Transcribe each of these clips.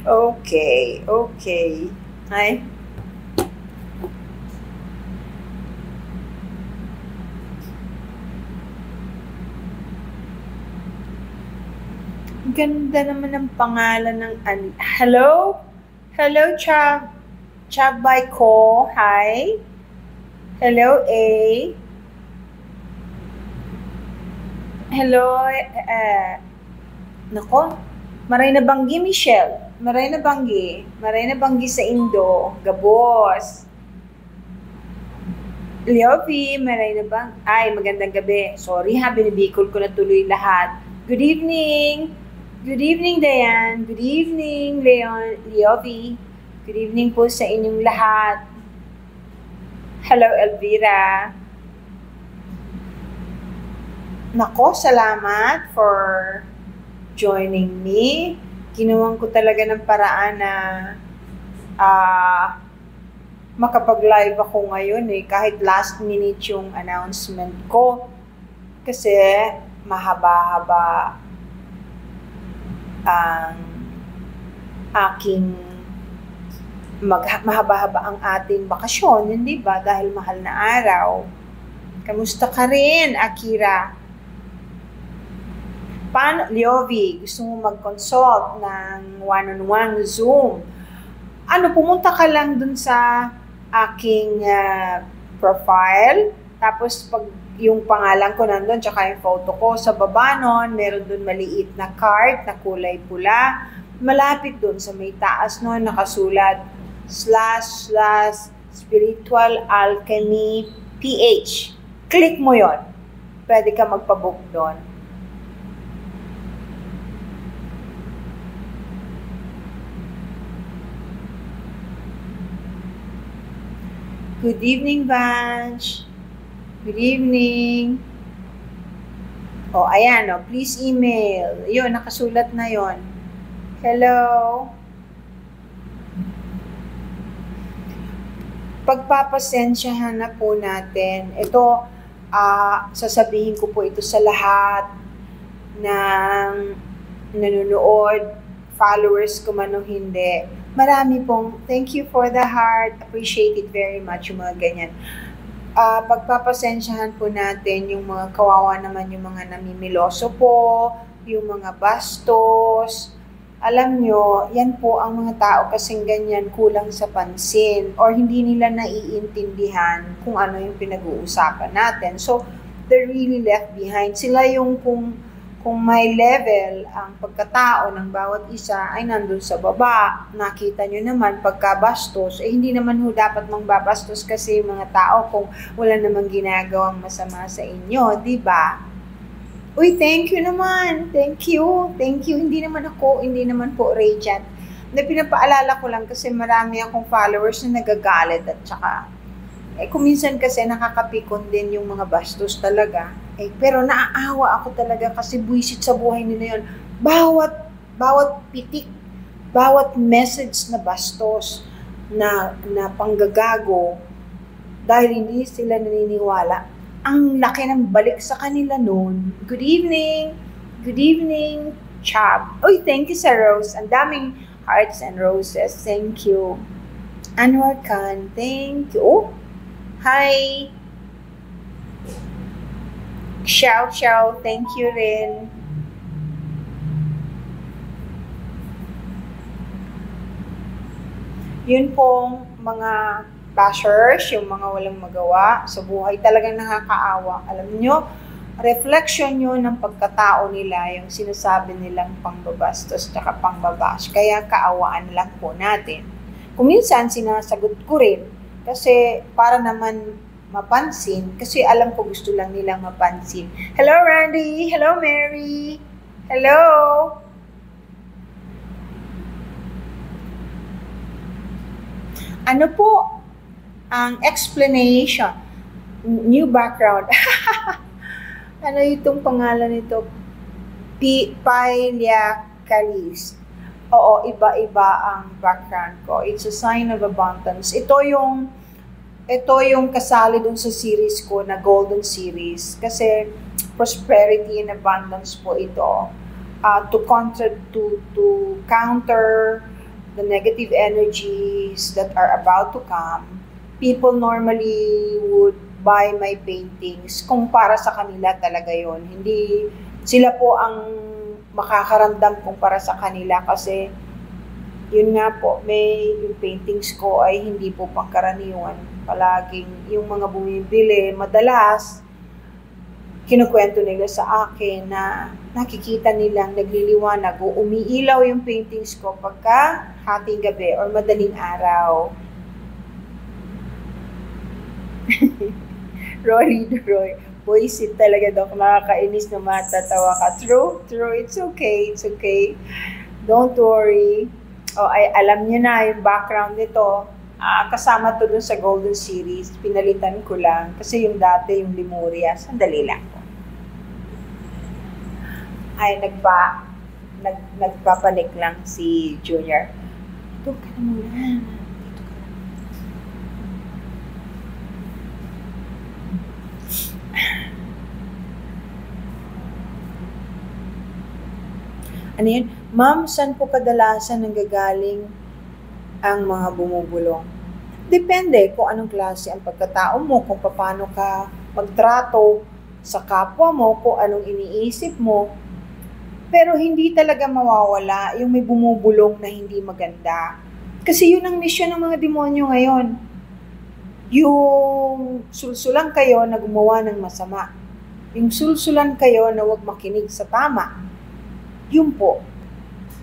Okay, okay. Ay, ganda naman ng pangalan ng Hello? Hello, Chabay ko. Hi. Hello, A. Hello, nako. Maray na banggi, Michelle. Maray na banggi. Maray na banggi sa Indo. Gabos. Leopi, maray na bang? Ay, magandang gabi. Sorry ha, binibikol ko na tuloy lahat. Good evening. Good evening, Dayan. Good evening, Leopi. Good evening po sa inyong lahat. Hello, Elvira. Nako, salamat for joining me. Ginawan ko talaga ng paraan na makapag-live ako ngayon kahit last minute yung announcement ko. Kasi mahaba-haba ang mahaba-haba ang ating bakasyon, hindi ba? Dahil mahal na araw. Kamusta ka rin, Akira? Paano, Leovi, gusto mo mag-consult ng one-on-one Zoom? Pumunta ka lang dun sa aking profile, tapos pag yung pangalan ko nandun, tsaka yung photo ko, sa baba nun, meron dun maliit na card na kulay pula. Malapit dun sa may taas nun, nakasulat //Spiritual Alchemy PH. Click mo yon. Pwede ka magpabook doon. Good evening, Vanch. Good evening. Ayan, please email. Yun, nakasulat na yon. Hello. Pagpapasensyahan na po natin. Ito, sasabihin ko po ito sa lahat ng nanonood, followers ko man o hindi. Marami pong thank you for the heart. Appreciate it very much yung mga ganyan. Pagpapasensyahan po natin yung mga kawawa naman, yung mga namimiloso po, yung mga bastos. Alam nyo, yan po ang mga tao kasing ganyan, kulang sa pansin or hindi nila naiintindihan kung ano yung pinag-uusapan natin. So, they're really left behind. Sila yung kung may level ang pagkatao ng bawat isa ay nandun sa baba. Nakita nyo naman, pagkabastos, hindi naman dapat mangbabastos kasi yung mga tao kung wala namang ginagawang masama sa inyo, di ba? Uy, thank you naman. Thank you. Thank you. Hindi naman po radiant. Pinapaalala ko lang kasi marami akong followers na nagagalit at saka kung minsan kasi nakakapikon din yung mga bastos talaga. Pero naaawa ako talaga kasi buwisit sa buhay nila yun. Bawat pitik, bawat message na bastos, na panggaгаgo, dahil hindi sila naniniwala. Ang laki ng balik sa kanila noon. Good evening. Good evening, Chab. Uy, thank you sa Rose. Ang daming hearts and roses. Thank you. Anwar Khan, thank you. Hi! Xiao, thank you rin. Yun pong mga bashers, yung mga walang magawa sa buhay, talagang nakakaawa. Alam nyo, reflection yun ng pagkatao nila, yung sinasabi nilang pangbabastos at pangbabash. Kaya kaawaan lang po natin. Kung minsan, sinasagot ko rin, kasi para naman mapansin, kasi alam ko gusto lang nilang mapansin. Hello, Randy! Hello, Mary! Hello! Ano po ang explanation? New background. Ano itong pangalan nito? Pailia Calis. Oo, iba-iba ang background ko. It's a sign of abundance. Ito yung kasali dun sa series ko na Golden Series. Kasi prosperity and abundance po ito. to counter the negative energies that are about to come, people normally would buy my paintings kung para sa kanila talaga yon. Hindi sila po ang makakaramdam kung para sa kanila kasi yun nga po, yung paintings ko ay hindi po pangkaraniwan. Palaging yung mga bumibili, madalas kinukwento nila sa akin na nakikita nilang nagliliwanag o umiilaw yung paintings ko pagka hating gabi or madaling araw. Rory, boysit talaga daw, nakakainis na matatawa ka. True, it's okay. Don't worry. Alam niyo na yung background nito. Kasama to dun sa Golden Series. Pinalitan ko lang. Kasi yung dati, yung Lemuria. Sandali lang po. Nagpapanik lang si Junior. Ito ka na muna. Ano yun? Ma'am, saan po kadalasan nanggagaling ang mga bumubulong? Depende kung anong klase ang pagkatao mo, kung paano ka magtrato sa kapwa mo, kung anong iniisip mo. Pero hindi talaga mawawala yung may bumubulong na hindi maganda. Kasi yun ang misyon ng mga demonyo ngayon. Yung sulsulan kayo na gumawa ng masama. Yung sulsulan kayo na huwag makinig sa tama. Yun po.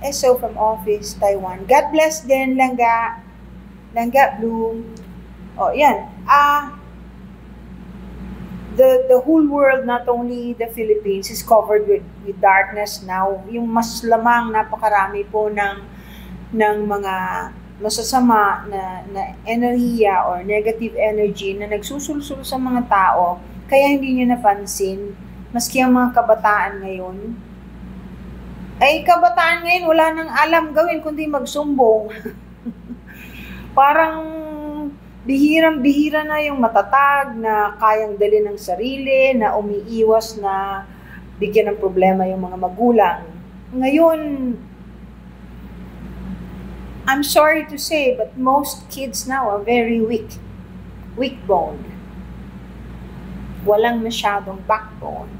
So from office, Taiwan. God bless din, Langga. Langga Bloom. Yan. The whole world, not only the Philippines, is covered with darkness now. Yung mas lamang napakarami po ng mga masasama na enerhiya or negative energy na nagsusulsul sa mga tao. Kaya hindi nyo napansin, maski ang mga kabataan ngayon, kabataan ngayon, wala nang alam gawin kundi magsumbong. Parang bihirang-bihira na yung matatag na kayang dali ng sarili, na umiiwas na bigyan ng problema yung mga magulang. Ngayon, I'm sorry to say, but most kids now are very weak-boned. Walang masyadong backbone.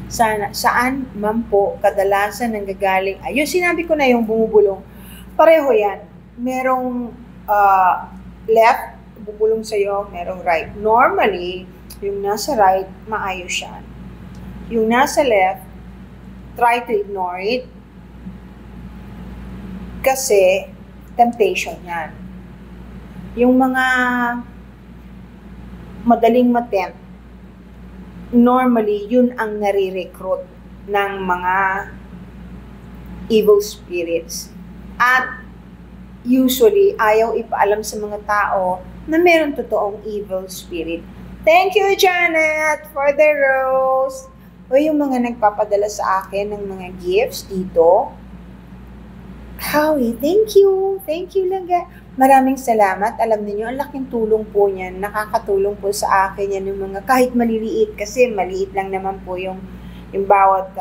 Saan man po kadalasan nanggagaling? Ayun, sinabi ko na yung bumubulong. Pareho yan. Merong left, bubulong sa'yo, merong right. Normally, yung nasa right, maayos yan. Yung nasa left, try to ignore it. Kasi, temptation yan. Yung mga madaling matempt, normally, yun ang nare-recruit ng mga evil spirits. At usually, ayaw ipaalam sa mga tao na meron totoong evil spirit. Thank you, Janet, for the rose. O yung mga nagpapadala sa akin ng mga gifts dito. Howie, thank you. Thank you lang. Maraming salamat. Alam niyo, ang laking tulong po niyan. Nakakatulong po sa akin yan yung mga kahit maliliit kasi maliit lang naman po yung bawat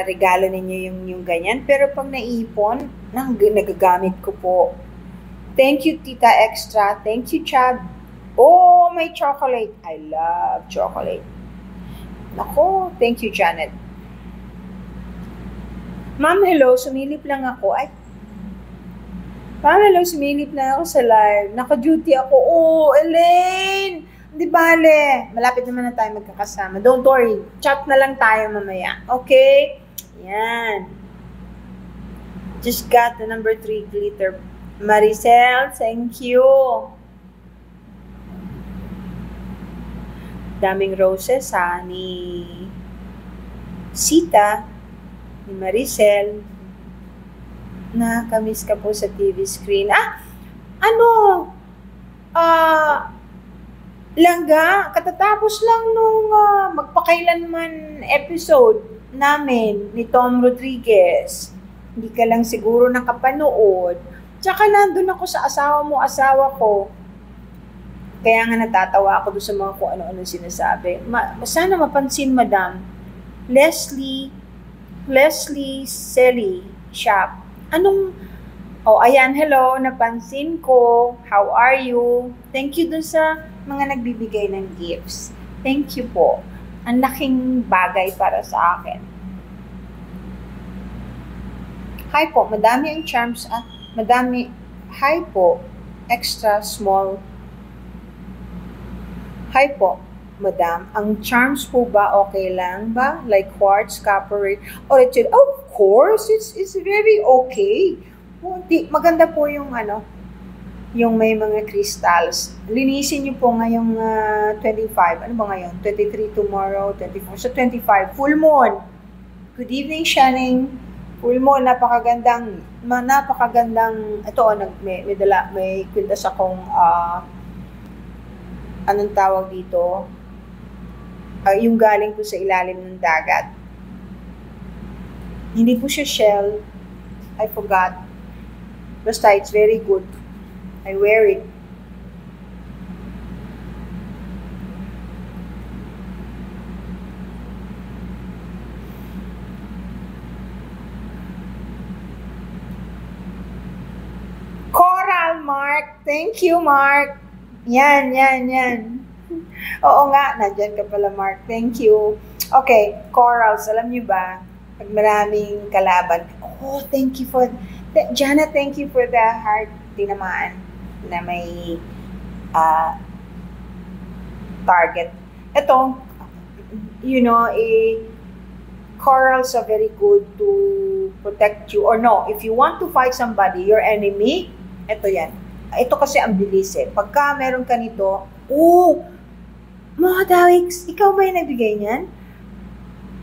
regalo ninyo yung ganyan. Pero pag naipon, nagagamit ko po. Thank you, Tita Extra. Thank you, Chad. Oh, may chocolate. I love chocolate. Nako, thank you, Janet. Ma'am, hello. Sumilip lang ako. Ma'am, hello. Sumilip na ako sa live. Naka-duty ako. Oh, Elaine! Di bale. Malapit naman na tayo magkakasama. Don't worry. Chat na lang tayo mamaya. Okay? Yan. Just got the number 3 glitter. Maricel, thank you. Daming roses ni Sita, ni Maricel. Nakamiss ka po sa TV screen. Langga, katatapos lang nung magpakailanman episode namin ni Tom Rodriguez. Hindi ka lang siguro nakapanood. Tsaka nandun ako sa asawa ko. Kaya nga natatawa ako doon sa mga kung ano-ano sinasabi. Sana mapansin, Madam. Leslie Selly Shop. Ayan, hello, napansin ko. How are you? Thank you dun sa mga nagbibigay ng gifts. Thank you po. Ang laking bagay para sa akin. Hi po, madami ang charms at hi po, extra small. Hi po, Madam, ang charms po ba okay lang ba? Like quartz, copper, or of course, it's very okay. Maganda po yung yung may mga crystals. Linisin niyo po ngayong 25. Ano ba ngayon? 23 tomorrow, 24. So 25, full moon. Good evening, Shanning. Full moon, napakagandang, ito, may kwintas akong, anong tawag dito? Yung galing po sa ilalim ng dagat. Hindi po siya shell. I forgot. Basta, it's very good. I wear it. Coral, Mark. Thank you, Mark. Yan. Oo nga, nandyan ka pala, Mark. Thank you. Okay, corals. Alam niyo ba, pag maraming kalaban, thank you for, Jana, thank you for the heart tinamaan na may target. Ito, corals are very good to protect you. Or no, if you want to fight somebody, your enemy, ito yan. Ito kasi ang bilis eh. Pagka meron ka nito, mga Dawix, ikaw ba yung nabigay niyan?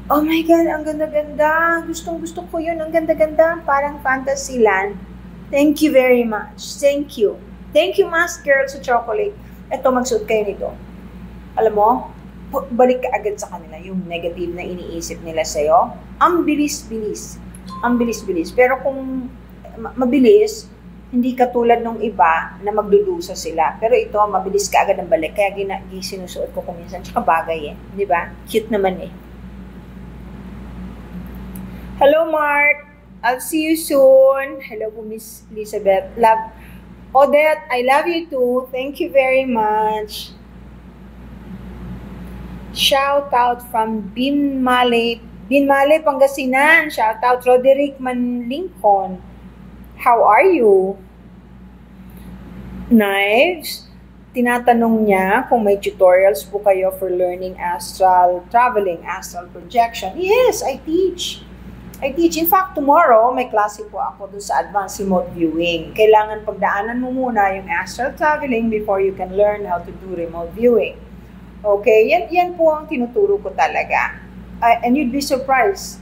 Oh my God, ang ganda-ganda. Gustong-gusto ko yun. Ang ganda-ganda. Parang fantasy land. Thank you very much. Thank you. Thank you, Mask Girl sa chocolate. Ito, magsuot kayo nito. Alam mo, balik ka agad sa kanila. Yung negative na iniisip nila sa'yo. Ang bilis-bilis. Ang bilis-bilis. Pero kung mabilis, hindi katulad ng iba na magdudusa sila. Pero ito, mabilis ka agad ang balik. Kaya sinusuot ko kuminsan. Tsaka bagay eh. Di ba? Cute naman eh. Hello, Mark. I'll see you soon. Hello po, Miss Elizabeth. Odette, I love you too. Thank you very much. Shout out from Binmale, Pangasinan. Shout out Roderick Manlincoln. How are you? Knives, tinatanong niya kung may tutorials po kayo for learning astral traveling, astral projection. Yes, I teach. In fact, tomorrow, may klase po ako dun sa advanced remote viewing. Kailangan pagdaanan mo muna yung astral traveling before you can learn how to do remote viewing. Okay? Yan po ang tinuturo ko talaga. And you'd be surprised.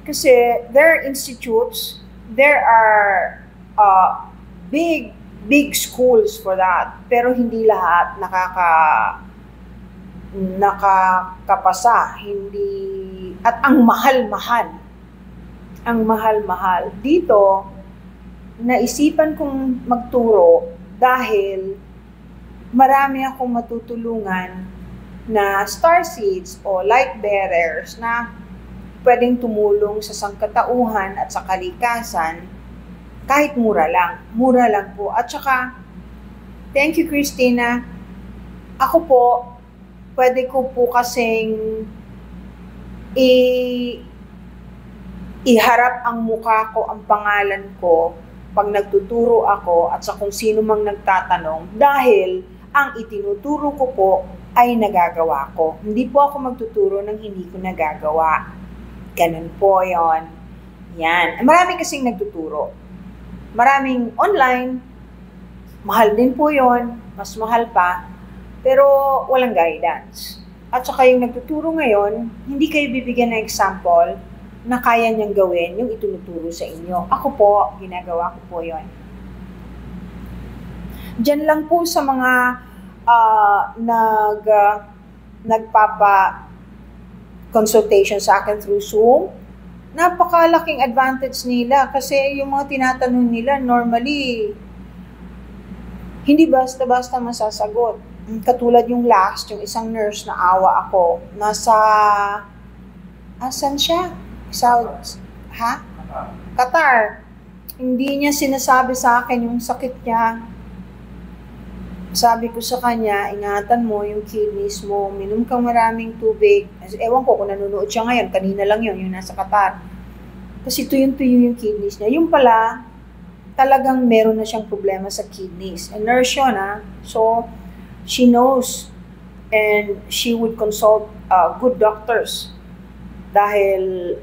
Kasi there are institutes, there are big schools for that. Pero hindi lahat nakakapasa. At ang mahal-mahal. Dito, naisipan kong magturo dahil marami akong matutulungan na starseeds o light bearers na pwedeng tumulong sa sangkatauhan at sa kalikasan kahit mura lang. Mura lang po. At saka, thank you, Christina. Ako po, pwede ko po kasing iharap ang mukha ko, ang pangalan ko, pag nagtuturo ako at sa kung sino mang nagtatanong dahil ang itinuturo ko po ay nagagawa ko. Hindi po ako magtuturo ng hindi ko nagagawa. Ganun po yon. Yan. Marami kasing nagtuturo. Maraming online. Mahal din po yon. Mas mahal pa. Pero walang guidance. At saka yung nagtuturo ngayon, hindi kayo bibigyan ng example na kaya niyang gawin yung itinuturo sa inyo. Ako po, ginagawa ko po yon. Diyan lang po sa mga nagpapa-consultation sa akin through Zoom, napakalaking advantage nila kasi yung mga tinatanong nila normally Hindi basta-basta masasagot. Katulad yung last, yung isang nurse na awa ako, asan siya? Qatar. Hindi niya sinasabi sa akin yung sakit niya. Sabi ko sa kanya, ingatan mo yung kidneys mo, minom kang maraming tubig. Ewan ko kung nanonood siya ngayon, kanina lang yun, yung nasa Qatar. Kasi tuyong-tuyo yung kidneys niya. Yung pala, talagang meron na siyang problema sa kidneys. And nurse yun, So, she knows and she would consult good doctors dahil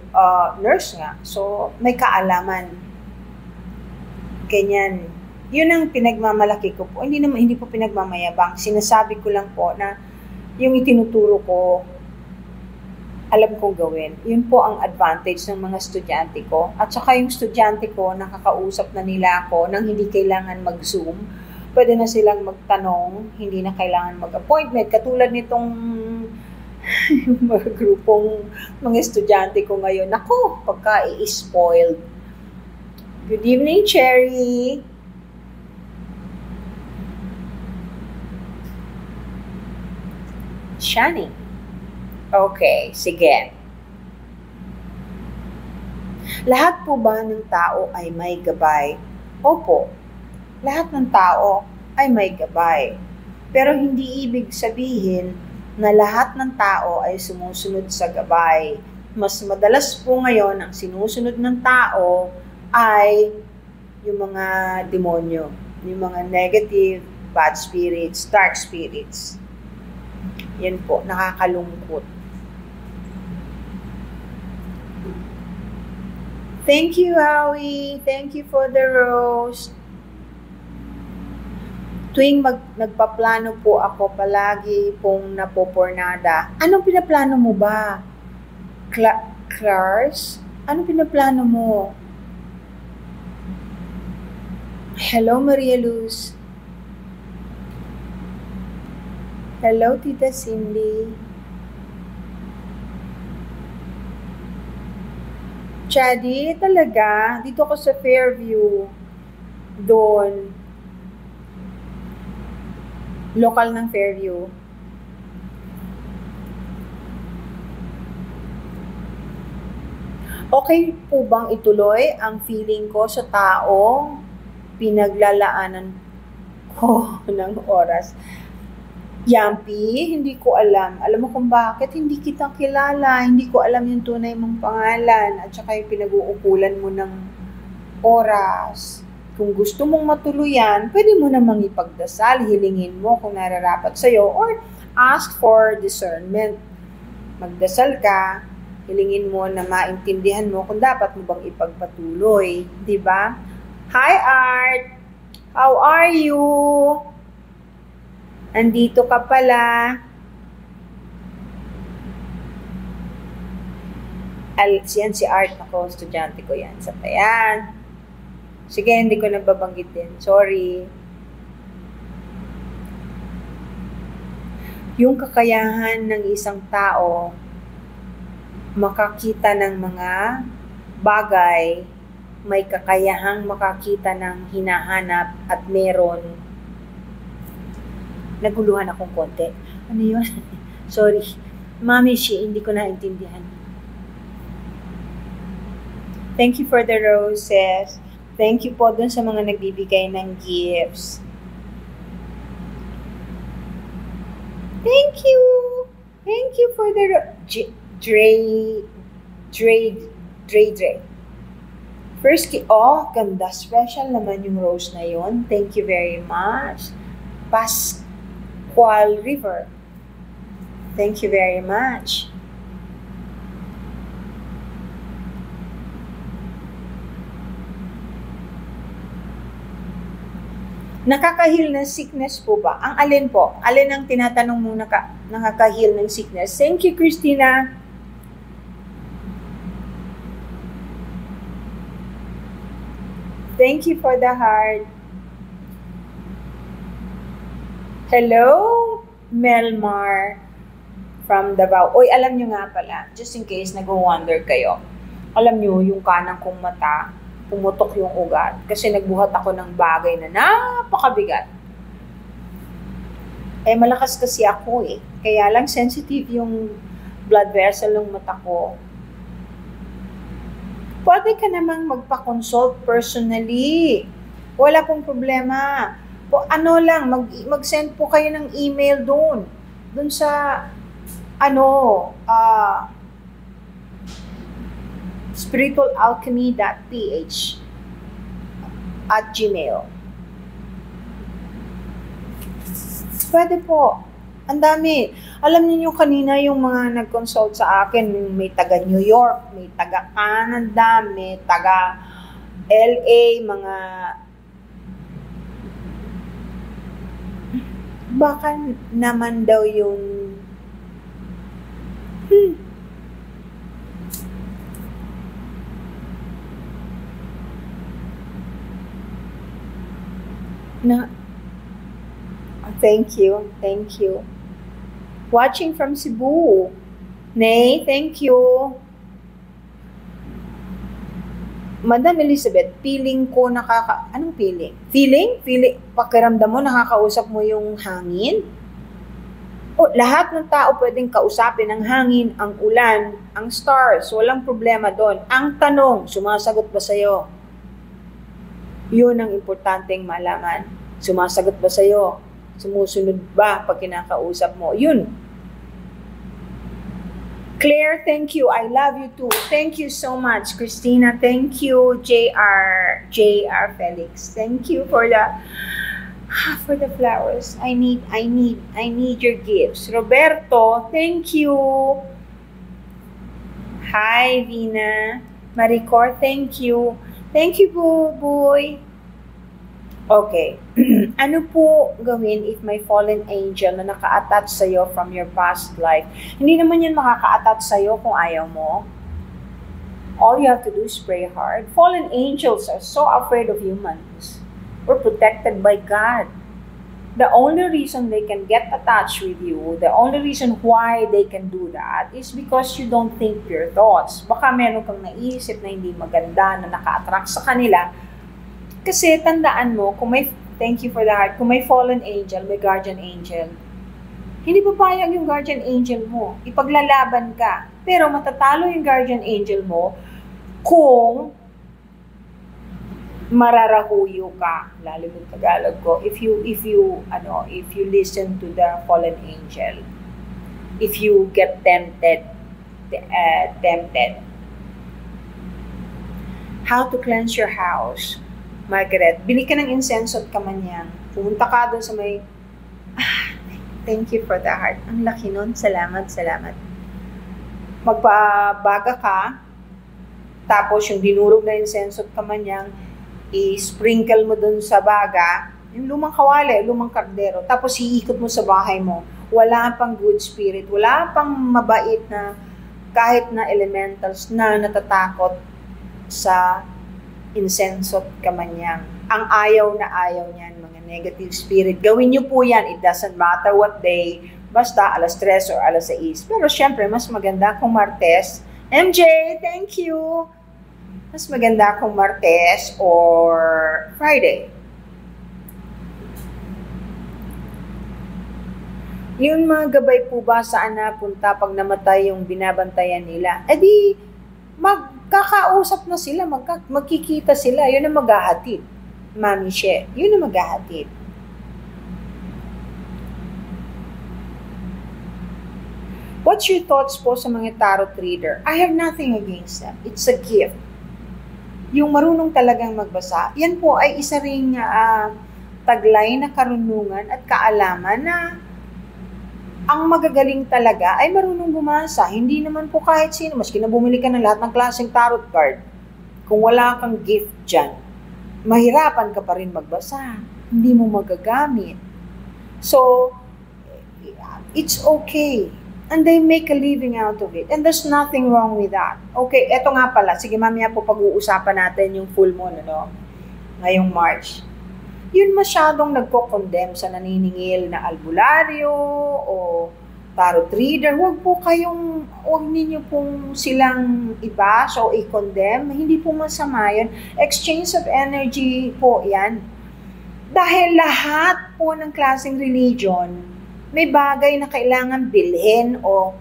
nurse nga. So, may kaalaman. Ganyan. Yun ang pinagmamalaki ko po. Hindi po pinagmamayabang. Sinasabi ko lang po na yung itinuturo ko, alam kong gawin. Yun po ang advantage ng mga estudyante ko. At saka yung estudyante ko, nakakausap na nila ako nang hindi kailangan mag-Zoom. Pwede na silang magtanong, hindi na kailangan mag-appointment. Katulad nitong mga grupong mga estudyante ko ngayon. Ako, pagka i-spoiled. Good evening, Cherry. Shani. Okay, sige. Lahat po ba ng tao ay may gabay? Opo. Lahat ng tao ay may gabay. Pero hindi ibig sabihin na lahat ng tao ay sumusunod sa gabay. Mas madalas po ngayon ang sinusunod ng tao ay yung mga demonyo, yung mga negative, bad spirits, dark spirits. Yan po, nakakalungkot. Thank you, Howie. Thank you for the rose. Tuwing nagpaplano po ako, palagi pong napopornada. Anong pinaplano mo ba? Clars? Anong pinaplano mo? Hello, Maria Luz. Hello, Tita Cindy. Chadi, talaga. Dito ako sa Fairview. Doon. Local ng Fairview. Okay po bang ituloy ang feeling ko sa taong pinaglalaanan ko ng oras? Yampi, hindi ko alam. Alam mo kung bakit? Hindi kita kilala. Hindi ko alam yung tunay mong pangalan. At saka yung pinag-uukulan mo ng oras. Kung gusto mong matuluyan, pwede mo namang ipagdasal, hilingin mo kung nararapat sa'yo, or ask for discernment. Magdasal ka, hilingin mo na maintindihan mo kung dapat mo bang ipagpatuloy. Diba? Hi, Art! How are you? Andito ka pala. Yan si Art. Ako, estudyante ko yan. Sa payan. Sige, hindi ko nababanggitin. Sorry. Yung kakayahan ng isang tao makakita ng mga bagay, may kakayahang makakita ng hinahanap at meron. Naguluhan akong konti. Ano yun? Sorry. Mami, hindi ko naintindihan. Thank you for the roses. Thank you po dun sa mga nagbibigay ng gifts. Thank you. Thank you for the Dre. First, ganda. Special naman yung rose na yun. Thank you very much. Pascual River. Thank you very much. Nakaka-heal ng sickness po ba? Ang alin po? Alin ang tinatanong mo nakaka-heal ng sickness? Thank you, Christina. Thank you for the heart. Hello, Melmar from Davao. Oy, alam nyo nga pala, just in case nag-wonder kayo, alam nyo, yung kanang kong mata, pumutok yung ugat kasi nagbuhat ako ng bagay na napakabigat. Eh, malakas kasi ako eh. Kaya lang sensitive yung blood vessel ng mata ko. Pwede ka namang magpa-consult personally. Wala pong problema. Ano lang, mag-send po kayo ng email doon. Doon sa, spiritualalchemy.ph @gmail. Pwede po. Ang dami. Alam niyo kanina yung mga nag-consult sa akin, may taga New York, may taga Canada, may taga LA, mga baka naman daw yung na thank you. Watching from Cebu. Nay, thank you. Madam Elizabeth, feeling ko anong feeling? Feeling? Pakiramdam mo, nakakausap mo yung hangin? Lahat ng tao pwedeng kausapin ang hangin, ang ulan, ang stars. Walang problema doon. Ang tanong, sumasagot ba sa'yo? Yun ang importanteng malaman. Sumasagot ba sa'yo? Sumusunod ba pag kinakausap mo? Yun. Claire, thank you. I love you too. Thank you so much. Christina, thank you. JR Felix, thank you for the flowers. I need your gifts. Roberto, thank you. Hi, Vina. Maricor, thank you. Thank you, boy. Okay. Ano po gawin if may fallen angel na naka-attach sa'yo from your past life? Hindi naman yan makaka-attach sa'yo kung ayaw mo. All you have to do is pray hard. Fallen angels are so afraid of humans. We're protected by God. The only reason they can get attached with you, the only reason why they can do that is because you don't think pure thoughts. Baka meron kang naisip na hindi maganda na naka-attract sa kanila. Kasi tandaan mo, thank you for the heart, kung may fallen angel, may guardian angel, hindi papayag yung guardian angel mo. Ipaglalaban ka. Pero matatalo yung guardian angel mo kung mararahuyo ka. Lalo yung Tagalog ko. If you listen to the fallen angel. If you get tempted. How to cleanse your house? Margaret, bili ka ng incense at kamanyang. Pumunta ka doon sa may... thank you for the heart. Ang laki nun. Salamat. Magbabaga ka, tapos yung dinurog na incense at kamanyang, i-sprinkle mo doon sa baga, yung lumang kawali, lumang kardero, tapos iikot mo sa bahay mo. Wala pang good spirit, wala pang mabait na kahit na elementals na natatakot sa insenso at kamanyang. Ang ayaw niyan, mga negative spirit. Gawin niyo po yan. It doesn't matter what day. Basta alas 3 or alas 6. Pero syempre, mas maganda kung Martes. MJ, thank you. Mas maganda kung Martes or Friday. Yung mga gabay po ba saan napunta pag namatay yung binabantayan nila? Di, magkakausap na sila, magkikita sila, yun ang maghahatid. Mami She, yun ang maghahatid. What's your thoughts po sa mga tarot reader? I have nothing against them. It's a gift. Yung marunong talagang magbasa, yan po ay isa ring taglay na karunungan at kaalaman na ang magagaling talaga ay marunong bumasa. Hindi naman po kahit sino, maski na bumili ka ng lahat ng klaseng tarot card, kung wala kang gift dyan, mahirapan ka pa rin magbasa. Hindi mo magagamit. So, it's okay. And they make a living out of it. And there's nothing wrong with that. Okay, eto nga pala. Sige, mamaya po pag-uusapan natin yung full moon, ngayong March. Yun masyadong nagko-condemn sa naniningil na albularyo o tarot reader. Huwag ninyo pong silang i-bash o i-condemn. Hindi po masama yun. Exchange of energy po yan. Dahil lahat po ng klaseng religion may bagay na kailangan bilhin o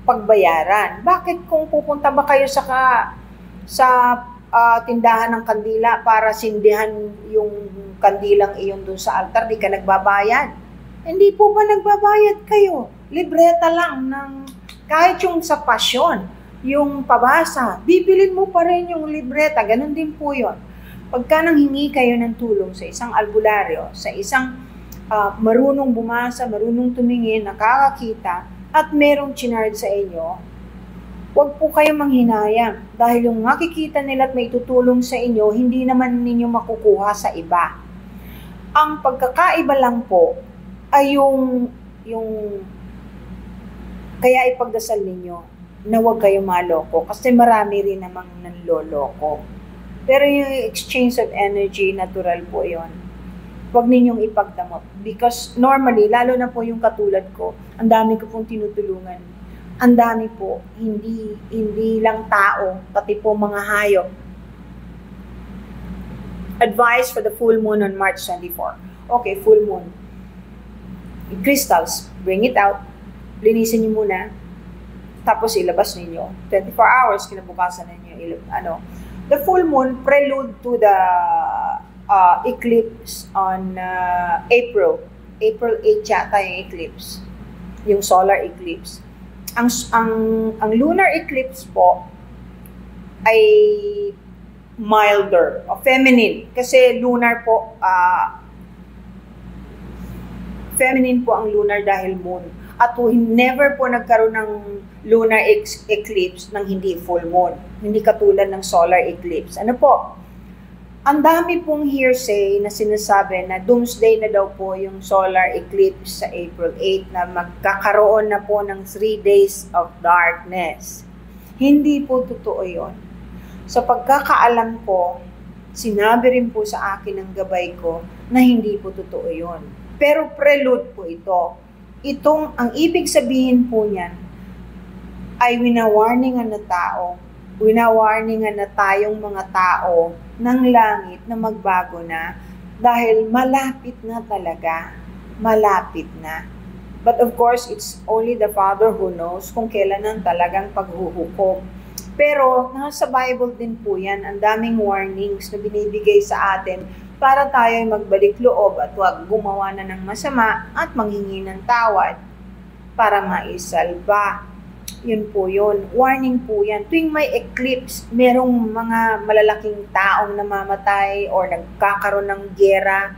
pagbayaran. Bakit kung pupunta ba kayo sa tindahan ng kandila para sindihan yung kandilang iyon dun sa altar, di ka nagbabayad? Hindi po ba nagbabayad kayo? Libreta lang ng kahit yung sa pasyon, yung pabasa, bibilin mo pa rin yung libreta, ganun din po yun. Pagka nanghingi kayo ng tulong sa isang albularyo, sa isang marunong bumasa, marunong tumingin, nakakakita, at merong chinarge sa inyo, huwag po kayo manghinayang dahil yung makikita nila at may tutulong sa inyo, hindi naman ninyo makukuha sa iba. Ang pagkakaiba lang po ay yung kaya ipagdasal ninyo na huwag kayo maloko kasi marami rin namang nanloloko. Pero yung exchange of energy, natural po yon. Huwag ninyong ipagdamot. Because normally, lalo na po yung katulad ko, ang dami ko pong tinutulungan. Ang dami po, hindi lang tao, pati po mga hayop. Advice for the full moon on March 24. Okay, full moon. Crystals, bring it out. Linisin niyo muna. Tapos ilabas ninyo. 24 hours, kinabukasan ninyo. The full moon, prelude to the eclipse on April 8 yata yung eclipse, yung solar eclipse. Ang lunar eclipse po ay milder o feminine kasi lunar po feminine po ang lunar dahil moon at never po nagkaroon ng lunar eclipse nang hindi full moon, hindi katulad ng solar eclipse. Ano po? Ang dami pong hearsay na sinasabi na doomsday na daw po yung solar eclipse sa April 8 na magkakaroon na po ng 3 days of darkness. Hindi po totoo yon. Sa pagkakaalam ko, sinabi rin po sa akin ng gabay ko na hindi po totoo yon. Pero prelude po ito. Ang ibig sabihin po niyan ay winawarningan na tao, winawarningan na tayong mga tao ng langit na magbago na dahil malapit na talaga. Malapit na. But of course, it's only the Father who knows kung kailan ang talagang paghuhukom. Pero nasa Bible din po yan, ang daming warnings na binibigay sa atin para tayo ay magbalik loob at huwag gumawa na ng masama at manghingi ng tawad para maisalba. Yun po yun. Warning po yan. Tuwing may eclipse, merong mga malalaking taong namamatay or nagkakaroon ng giyera.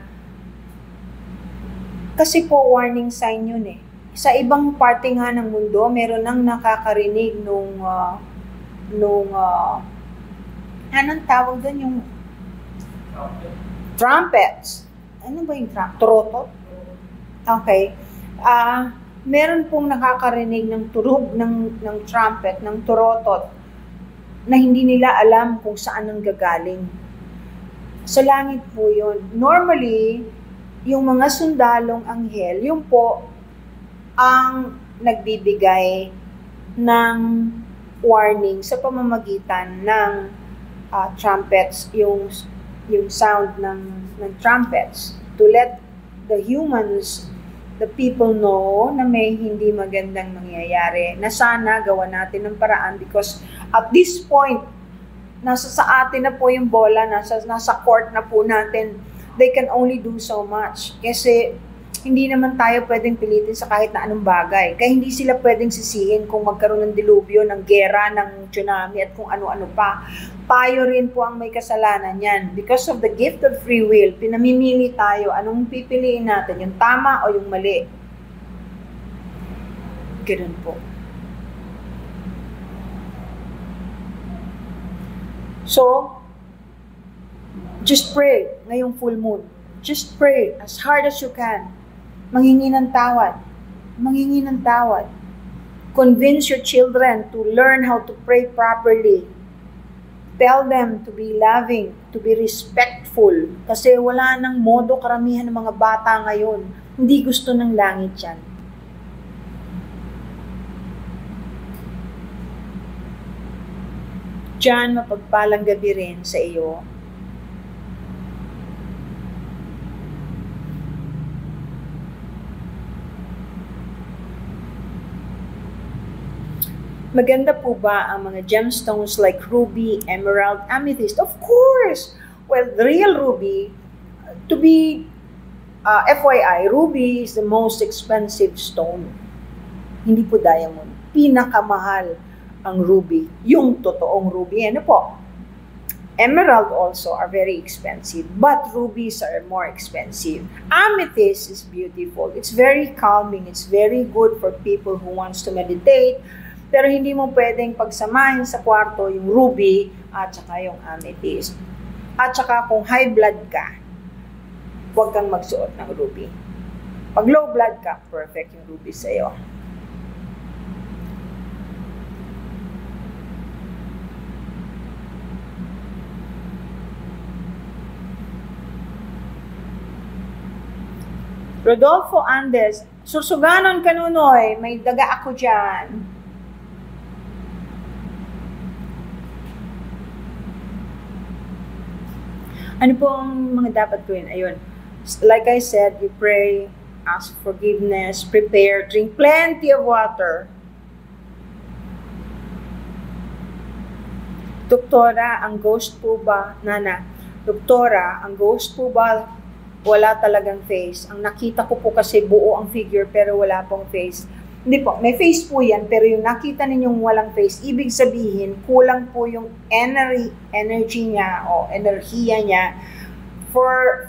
Kasi po, warning sign yun eh. Sa ibang parte nga ng mundo, meron nang nakakarinig anong tawag doon yung trumpets. Ano ba yung trumpet? Trotot? Okay. Meron pong nakakarinig ng turog ng trumpet, ng turotot, na hindi nila alam kung saan ang gagaling. Sa langit po yun. Normally, yung mga sundalong anghel, yun po ang nagbibigay ng warning sa pamamagitan ng trumpets, yung sound ng trumpets, to let the humans, the people know na may hindi magandang mangyayari, na sana gawa natin ng paraan because at this point, nasa sa atin na po yung bola, nasa court na po natin, they can only do so much. Kasi hindi naman tayo pwedeng pilitin sa kahit na anong bagay. Kaya hindi sila pwedeng sisihin kung magkaroon ng dilubyo, ng gera, ng tsunami at kung ano-ano pa. Tayo rin po ang may kasalanan yan. Because of the gift of free will, pinamimili tayo. Anong pipiliin natin? Yung tama o yung mali? Ganun po. So, just pray ngayong full moon. Just pray as hard as you can. Manghingi ng tawad. Manghingi ng tawad. Convince your children to learn how to pray properly. Tell them to be loving, to be respectful. Kasi wala nang modo karamihan ng mga bata ngayon. Hindi gusto ng langit yan. Diyan, mapagpalang gabi rin sa iyo. Maganda po ba ang mga gemstones like ruby, emerald, amethyst? Of course! Well, the real ruby, to be FYI, ruby is the most expensive stone. Hindi po diamond. Pinakamahal ang ruby. Yung totoong ruby. Ano po? Emerald also are very expensive, but rubies are more expensive. Amethyst is beautiful. It's very calming. It's very good for people who wants to meditate. Pero hindi mo pwedeng pagsamahin sa kwarto yung ruby at saka yung amethyst. At saka kung high blood ka, huwag kang magsuot ng ruby. Pag low blood ka, perfect yung ruby sa'yo. Rodolfo Andes, susuganon ka nunoy, may daga ako dyan. Ano po ang mga dapat gawin? Ayun, like I said, you pray, ask forgiveness, prepare, drink plenty of water. Doktora, ang ghost po ba, Nana? Doktora, ang ghost po ba wala talagang face? Ang nakita ko po kasi buo ang figure pero wala pong face. Hindi po, may face po yan pero yung nakita ninyong walang face, ibig sabihin kulang po yung energy niya o enerhiya niya for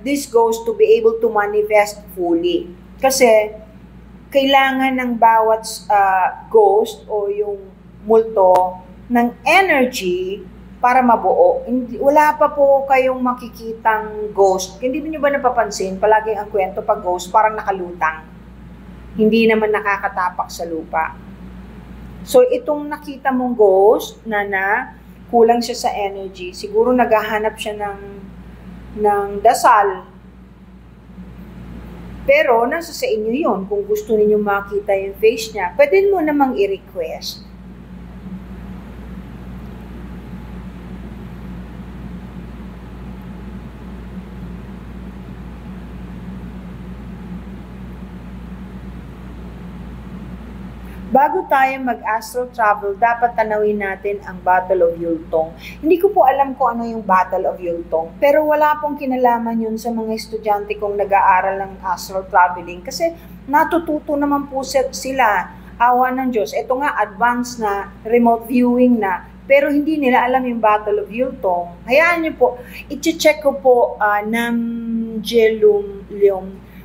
this ghost to be able to manifest fully. Kasi kailangan ng bawat ghost o yung multo ng energy para mabuo. Wala pa po kayong makikitang ghost. Hindi niyo ba napapansin? Palagi ang kwento pag ghost, parang nakalutang. Hindi naman nakakatapak sa lupa. So, itong nakita mong ghost, na kulang siya sa energy. Siguro naghahanap siya ng dasal. Pero, nasa sa inyo yun. Kung gusto niyo makita yung face niya, pwede mo namang i-request. Bago tayo mag-astral travel, dapat tanawin natin ang Battle of Yultong. Hindi ko po alam kung ano yung Battle of Yultong, pero wala pong kinalaman yun sa mga estudyante kong nag-aaral ng astral traveling kasi natututo naman po sila. Awa ng Diyos. Ito nga, advanced na, remote viewing na, pero hindi nila alam yung Battle of Yultong. Hayaan niyo po, i-check ko po ng Jelum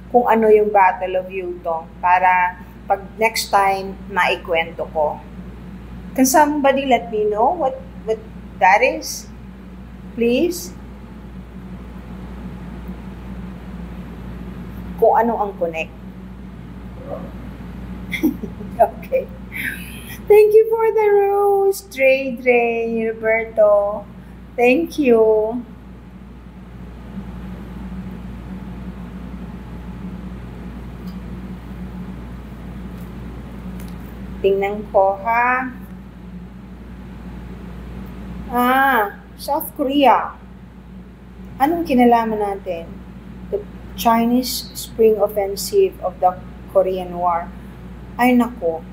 kung ano yung Battle of Yultong para pag next time, maikwento ko. Can somebody let me know what that is? Please? Kung ano ang connect. Okay. Thank you for the rose, Dre, Roberto. Thank you. Tingnan ko, ha? South Korea. Anong kinalaman natin? The Chinese Spring Offensive of the Korean War. Ay nako.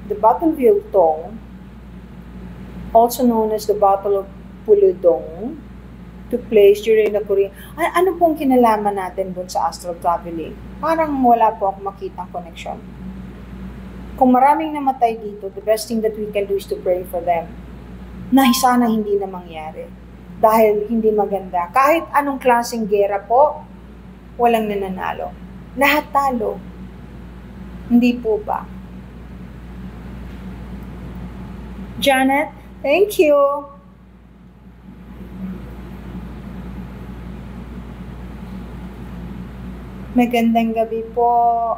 The Battle of Yultong, also known as the Battle of Puludong, took place during the Korean... Ano pong kinalaman natin dun sa astral traveling? Parang wala po akong makitang connection. Kung maraming namatay dito, the best thing that we can do is to pray for them. Na sana hindi na mangyari. Dahil hindi maganda. Kahit anong klaseng gera po, walang nananalo. Lahat talo. Hindi po ba? Janet, thank you. Magandang gabi po.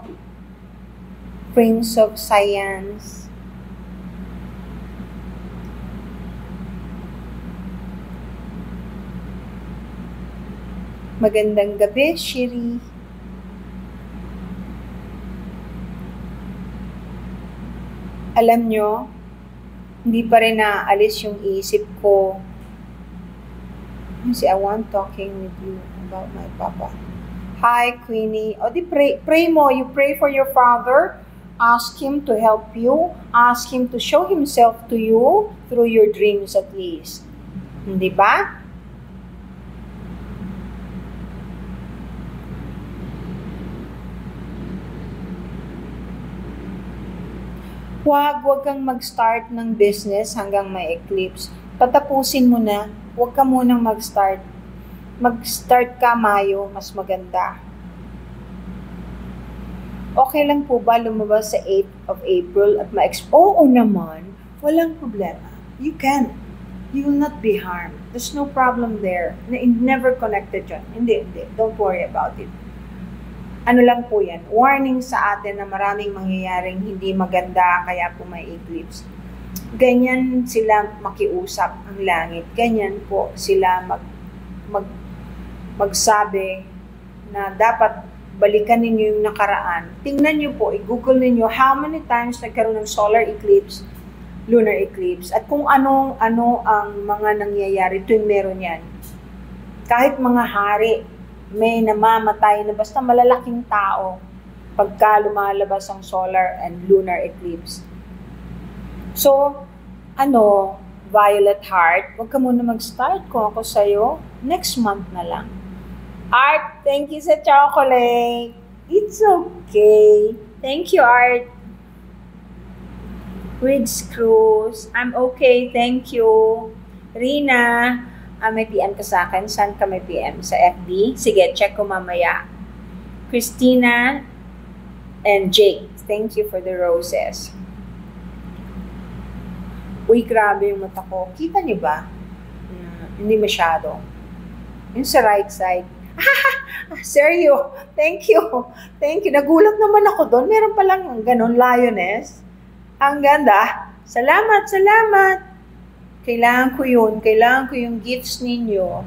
Prince of Science. Magandang gabi, Shiri. Alam nyo, hindi pa rin naaalis yung isip ko. I want talking with you about my papa. Hi, Queenie. O di pray mo. You pray for your father. Ask Him to help you. Ask Him to show Himself to you through your dreams at least. Hindi ba? Huwag kang mag-start ng business hanggang may eclipse. Patapusin mo na. Huwag ka munang mag-start. Mag-start ka Mayo, mas maganda. Okay lang po ba lumabas sa 8th of April at Oo naman, walang problema. You can. You will not be harmed. There's no problem there. Never connected yun. Hindi. Don't worry about it. Ano lang po yan, warning sa atin na maraming mangyayaring hindi maganda kaya po may eclipse. Ganyan sila makiusap ang langit. Ganyan po sila magsabi na dapat balikan ninyo yung nakaraan. Tingnan nyo po, i-google ninyo how many times nagkaroon ng solar eclipse, lunar eclipse, at kung ano ang mga nangyayari tuwing meron yan. Kahit mga hari, may namamatay na basta malalaking tao pagka lumalabas ang solar and lunar eclipse. So, Violet Heart, huwag ka muna mag-start kung ako sa'yo. Next month na lang. Art, thank you sa chocolate. It's okay. Thank you, Art. Ridge Cruz, I'm okay, thank you. Rina, may PM ka sa akin. Saan ka may PM? Sa FB? Sige, check ko mamaya. Christina and Jake, thank you for the roses. Uy, grabe yung mata ko. Kita niyo ba? Hindi masyado. Yung sa right side. Seryo. Thank you. Thank you. Nagulat naman ako doon. Meron palang ganon, lioness. Ang ganda. Salamat. Kailangan ko yun. Kailangan ko yung gifts ninyo.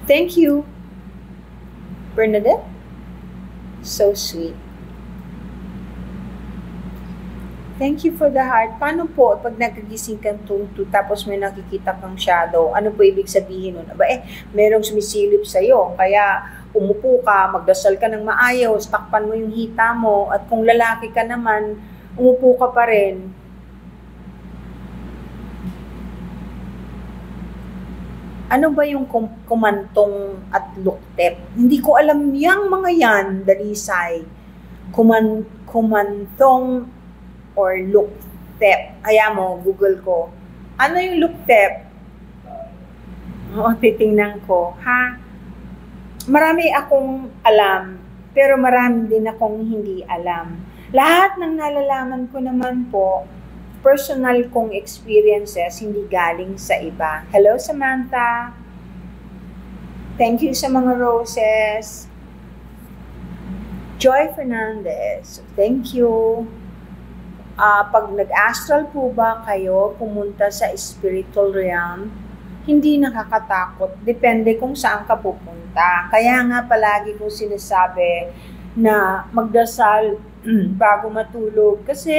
Thank you. Bernadette? So sweet. Thank you for the heart. Paano po pag nagagising kang tunto tapos may nakikita kang shadow? Ano po ibig sabihin nun? Merong sumisilip sa'yo. Kaya umupo ka, magdasal ka ng maayos, takpan mo yung hita mo, at kung lalaki ka naman, umupo ka pa rin. Ano ba yung kumantong at luktep? Hindi ko alam yung mga yan, Dalisay. Kumantong or luktep. Kaya mo, Google ko. Ano yung luktep? Titingnan ko. Marami akong alam, pero marami din akong hindi alam. Lahat ng nalalaman ko naman po, personal kong experiences, hindi galing sa iba. Hello, Samantha. Thank you sa mga roses. Joy Fernandez. Thank you. Pag nag-astral po ba kayo pumunta sa spiritual realm, hindi nakakatakot. Depende kung saan ka pupunta. Kaya nga palagi kong sinasabi na magdasal bago matulog. Kasi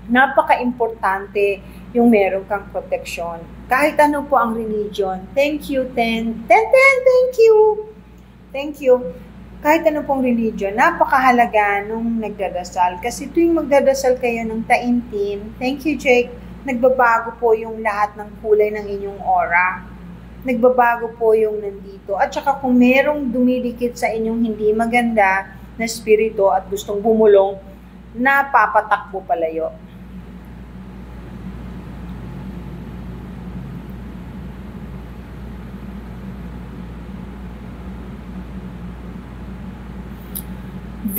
napaka-importante yung meron kang proteksyon. Kahit ano po ang religion. Thank you, Ten. Thank you. Thank you. Kahit ano pong religion, napakahalaga nung nagdadasal. Kasi tuwing magdadasal kayo ng taimtim, thank you, Jake, nagbabago po yung lahat ng kulay ng inyong aura. Nagbabago po yung nandito. At saka kung merong dumidikit sa inyong hindi maganda na spirito at gustong bumulong, napapatakbo palayo.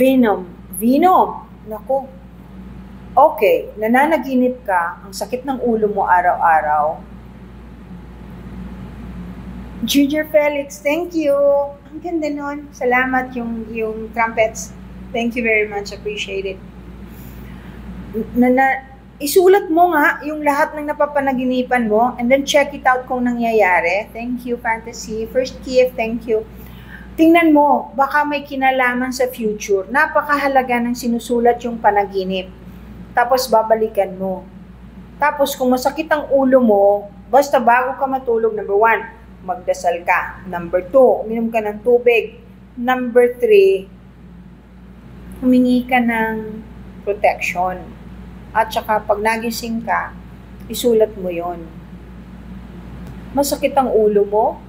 Venom. Naku. Okay, nananaginip ka, ang sakit ng ulo mo araw-araw. Junior Felix, thank you. Ang ganda nun. Salamat yung trumpets. Thank you very much. Appreciate it. Isulat mo nga yung lahat ng napapanaginipan mo and then check it out kung nangyayari. Thank you, Fantasy. First Kiev, thank you. Tingnan mo, baka may kinalaman sa future. Napakahalaga ng sinusulat yung panaginip. Tapos babalikan mo. Tapos kung masakit ang ulo mo, basta bago ka matulog, number 1, magdasal ka. Number 2, uminom ka ng tubig. Number 3, humingi ka ng protection. At saka pag nagising ka, isulat mo yon. Masakit ang ulo mo?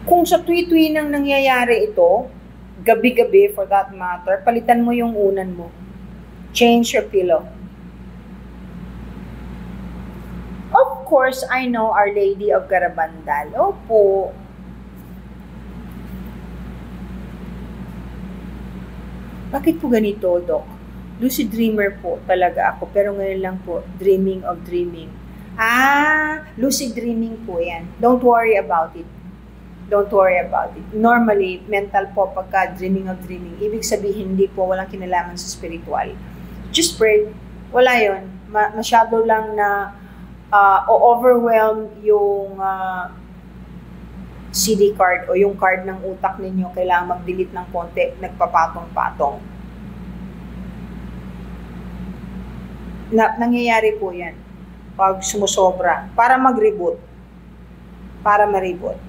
Kung sa tuwi-tuwi nang nangyayari ito, gabi-gabi for that matter, palitan mo yung unan mo. Change your pillow. Of course, I know Our Lady of Garabandal. Opo. Bakit po ganito, Doc? Lucid dreamer po talaga ako, pero ngayon lang po, dreaming of dreaming. Lucid dreaming po yan. Don't worry about it. Don't worry about it. Normally, mental po pagka dreaming of dreaming. Ibig sabihin, hindi po, walang kinalaman sa spiritual. Just pray. Wala yun. Masyado lang na o-overwhelm yung CD card o yung card ng utak ninyo, kailangan mag-delete ng konti, nagpapatong-patong. Nangyayari po yan pag sumusobra, para mag-reboot, para ma-reboot.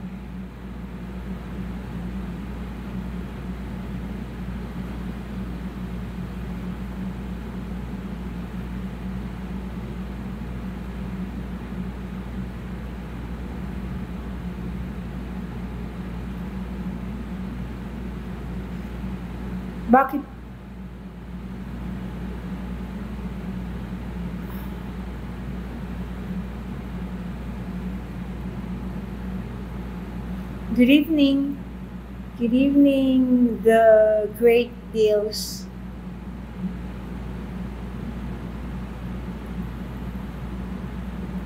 Bakit? Good evening. Good evening, the great deals.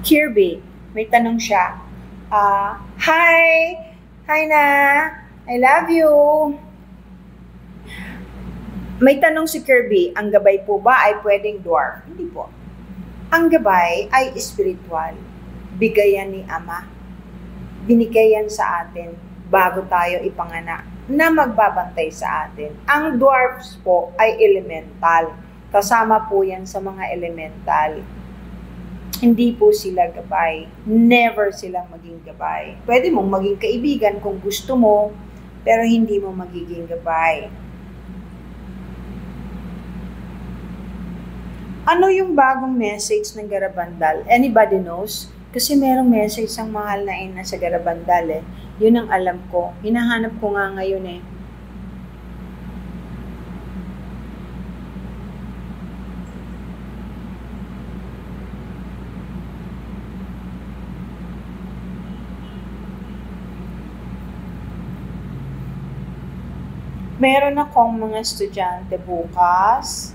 Kirby, may tanong siya. Hi! Hi na! I love you! May tanong si Kirby, ang gabay po ba ay pwedeng dwarf? Hindi po. Ang gabay ay spiritual. Bigayan ni Ama. Binigay yan sa atin bago tayo ipanganak na magbabantay sa atin. Ang dwarfs po ay elemental. Kasama po yan sa mga elemental. Hindi po sila gabay. Never silang maging gabay. Pwede mong maging kaibigan kung gusto mo, pero hindi mo magiging gabay. Ano yung bagong message ng Garabandal? Anybody knows? Kasi merong message ang mahal na ina sa Garabandal eh. Yun ang alam ko. Hinahanap ko nga ngayon eh. Meron akong mga estudyante bukas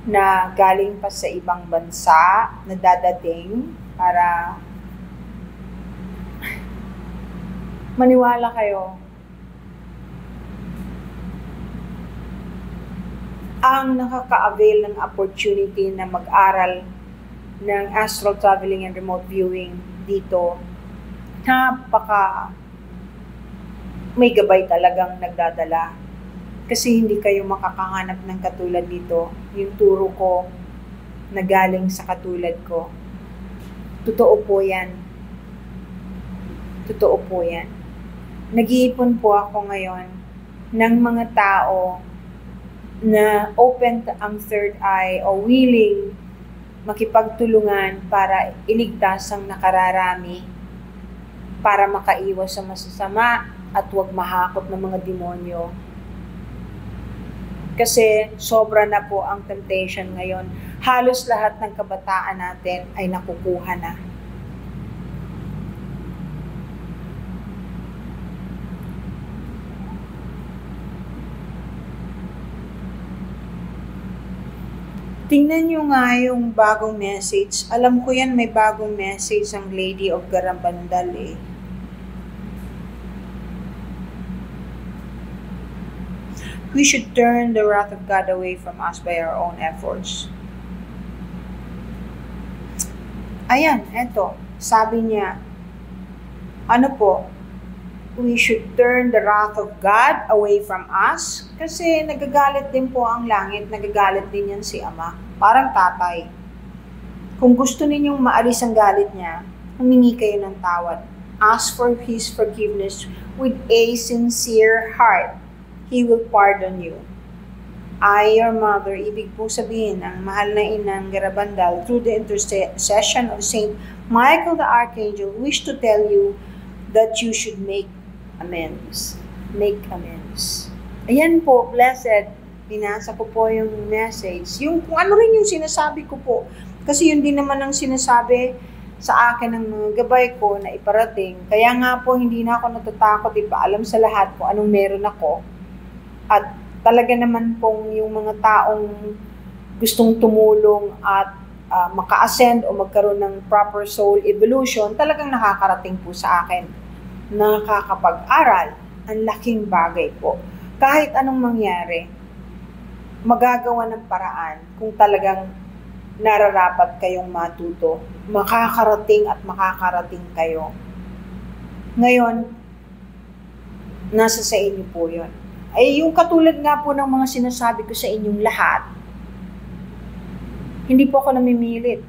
na galing pa sa ibang bansa na dadating para maniwala kayo. Ang nakaka-avail ng opportunity na mag-aral ng astral traveling and remote viewing dito, napaka may gabay talagang nagdadala. Kasi hindi kayo makakahanap ng katulad dito. Yung turo ko na galing sa katulad ko. Totoo po yan. Totoo po yan. Nag-iipon po ako ngayon ng mga tao na open ang third eye o willing makipagtulungan para iligtas ang nakararami, para makaiwas sa masasama at huwag mahakot ng mga demonyo. Kasi sobra na po ang temptation ngayon. Halos lahat ng kabataan natin ay nakukuha na. Tingnan nyo nga yung bagong message. Alam ko yan, may bagong message ang Lady of Garabandal eh. We should turn the wrath of God away from us by our own efforts. Ayan, eto. Sabi niya, ano po? We should turn the wrath of God away from us. Kasi nagagalit din po ang langit, nagagalit din yan si Ama. Parang tatay. Kung gusto ninyong maalis ang galit niya, humingi kayo ng tawad. Ask for His forgiveness with a sincere heart. He will pardon you. I, your mother, ibig po sabihin ng mahal na inang Garabandal, through the intercession of Saint Michael the Archangel, wish to tell you that you should make amends. Make amends. Ayan po, blessed. Binasa ko po yung message. Yung kung ano rin yung sinasabi ko po. Kasi yun din naman ang sinasabi sa akin ng mga gabay ko na iparating. Kaya nga po, hindi na ako natatakot. Ipaalam sa lahat kung anong meron ako. At talaga naman pong yung mga taong gustong tumulong at maka-ascend o magkaroon ng proper soul evolution, talagang nakakarating po sa akin. Nakakapag-aral. Ang laking bagay po. Kahit anong mangyari, magagawa ng paraan kung talagang nararapat kayong matuto. Makakarating at makakarating kayo. Ngayon, nasa sa inyo po yun. Ay yung katulad nga po ng mga sinasabi ko sa inyong lahat, hindi po ako namimilit.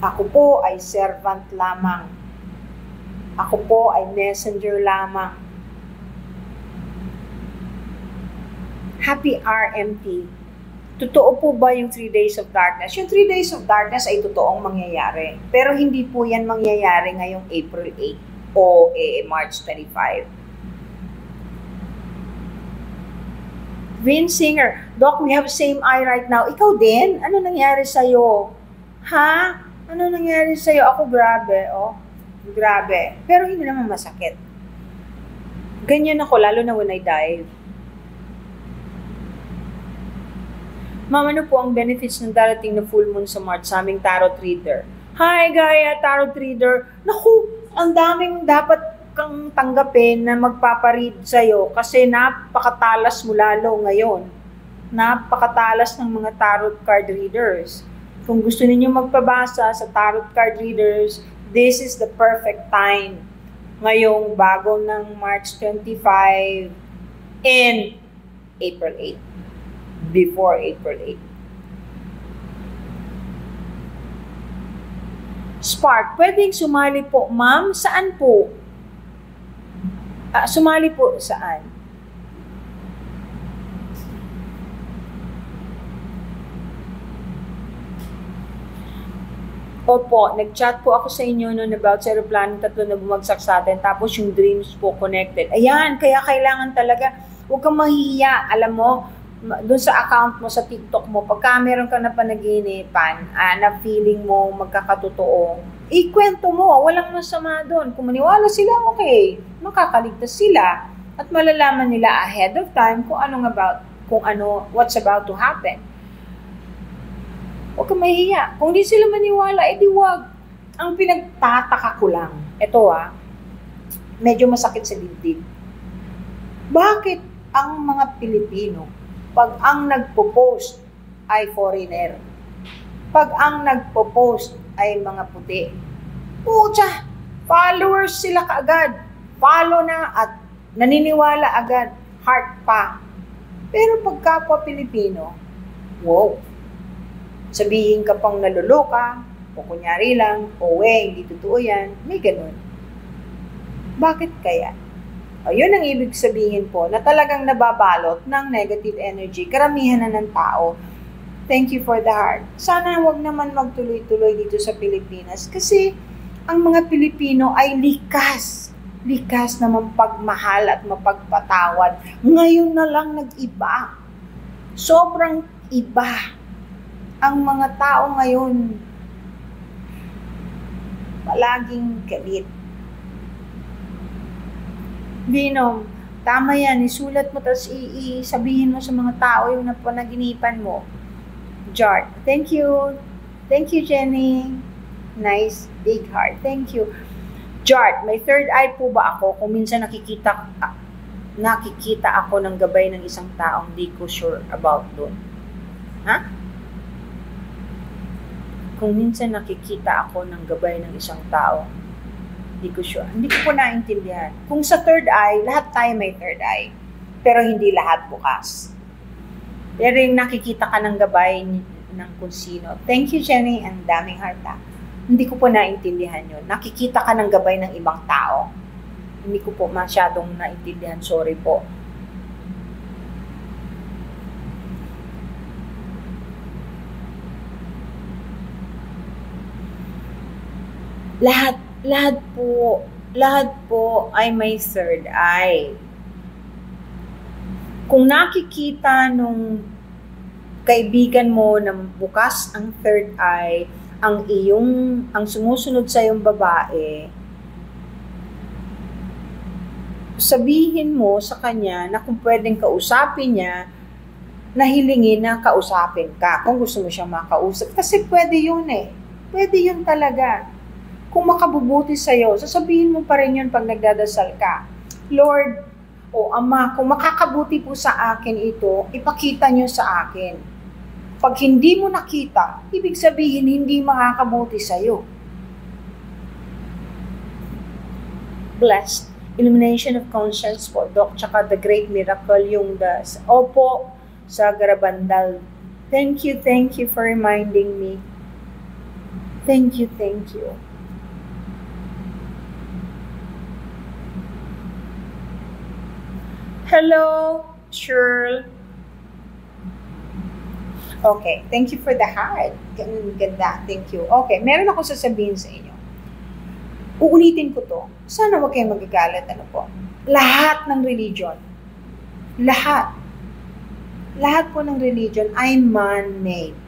Ako po ay servant lamang. Ako po ay messenger lamang. Happy RMT. Totoo po ba yung 3 days of darkness? Yung 3 days of darkness ay totoong mangyayari. Pero hindi po yan mangyayari ngayong April 8 o March 25. Vin Singer, Doc, we have same eye right now. Ikaw din? Ano nangyari sa'yo? Ha? Ano nangyari sa'yo? Ako grabe, oh. Grabe. Pero hindi naman masakit. Ganyan ako, lalo na when I dive. Ma'am, ano po ang benefits ng darating na full moon sa March sa aming tarot reader? Hi, Gaia, tarot reader. Naku, ang daming dapat kang tanggapin na magpaparead sa'yo kasi napakatalas mo lalo ngayon. Napakatalas ng mga tarot card readers. Kung gusto ninyo magpabasa sa tarot card readers, this is the perfect time. Ngayong bago ng March 25 and April 8. Before April 8. Spark, pwedeng sumali po, ma'am? Saan po? Sumali po saan? Opo, nag-chat po ako sa inyo noon about sa aeroplanong 3 na bumagsak sa atin, tapos yung dreams po connected. Ayan, kaya kailangan talaga, huwag kang mahihiya. Alam mo, doon sa account mo, sa TikTok mo, pagka meron ka na panaginipan, na feeling mo magkakatotoo, ikwento mo, walang masama doon. Kung maniwala sila, okay, makakaligtas sila at malalaman nila ahead of time what's about to happen. Huwag kang mahihiya. Kung di sila maniwala, edi wag. Ang pinagtataka ko lang, ito medyo masakit sa dibdib. Bakit ang mga Pilipino, pag ang nagpo-post ay foreigner, pag ang nagpo-post ay mga puti, pucha, followers sila kaagad. Follow na at naniniwala agad, heart pa. Pero pag kapwa Pilipino, wow, sabihin ka pang naluloka, o kunyari lang, o hindi totoo yan, may ganun. Bakit kaya? O, yun ang ibig sabihin po, na talagang nababalot ng negative energy, karamihan na ng tao. Thank you for the heart. Sana wag naman magtuloy-tuloy dito sa Pilipinas kasi ang mga Pilipino ay likas. Likas na mapagmahal at mapagpatawad. Ngayon na lang nag-iba. Sobrang iba. Ang mga tao ngayon palaging galit. Binom, tama yan. Isulat mo tapos sabihin mo sa mga tao yung napanaginipan mo. Jart. Thank you. Thank you, Jenny. Nice big heart. Thank you. Jart, may third eye po ba ako? Kung minsan nakikita ako ng gabay ng isang taong di ko sure about doon. Ha? Kung minsan nakikita ako ng gabay ng isang tao, di ko sure. Hindi ko po naintindihan. Kung sa third eye, lahat tayo may third eye. Pero hindi lahat bukas. Pero yung nakikita ka ng gabay ng kung sino. Thank you, Jenny. Ang daming heart. Hindi ko po naintindihan yun. Nakikita ka ng gabay ng ibang tao. Hindi ko po masyadong naintindihan. Sorry po. Lahat po ay may third eye. Kung nakikita nung kaibigan mo na bukas ang third eye, ang sumusunod sa iyong babae, sabihin mo sa kanya na kung pwedeng kausapin niya, na hilingin na kausapin ka kung gusto mo siyang makausap. Kasi pwede yun eh. Pwede yun talaga. Kung makabubuti sa'yo, sasabihin mo pa rin yun pag nagdadasal ka. Lord, o Ama, kung makakabuti po sa akin ito, ipakita niyo sa akin. Pag hindi mo nakita, ibig sabihin hindi makakabuti sa'yo. Blessed. Illumination of conscience po, Doc, tsaka the great miracle, yung Opo, sa Garabandal. Thank you for reminding me. Thank you. Hello, Shirl. Okay, thank you for the heart. Ganda, thank you. Okay, meron ako sasabihin sa inyo. Uulitin ko to. Sana wag kayong magagalit. Ano po? Lahat ng religion, lahat po ng religion ay man-made.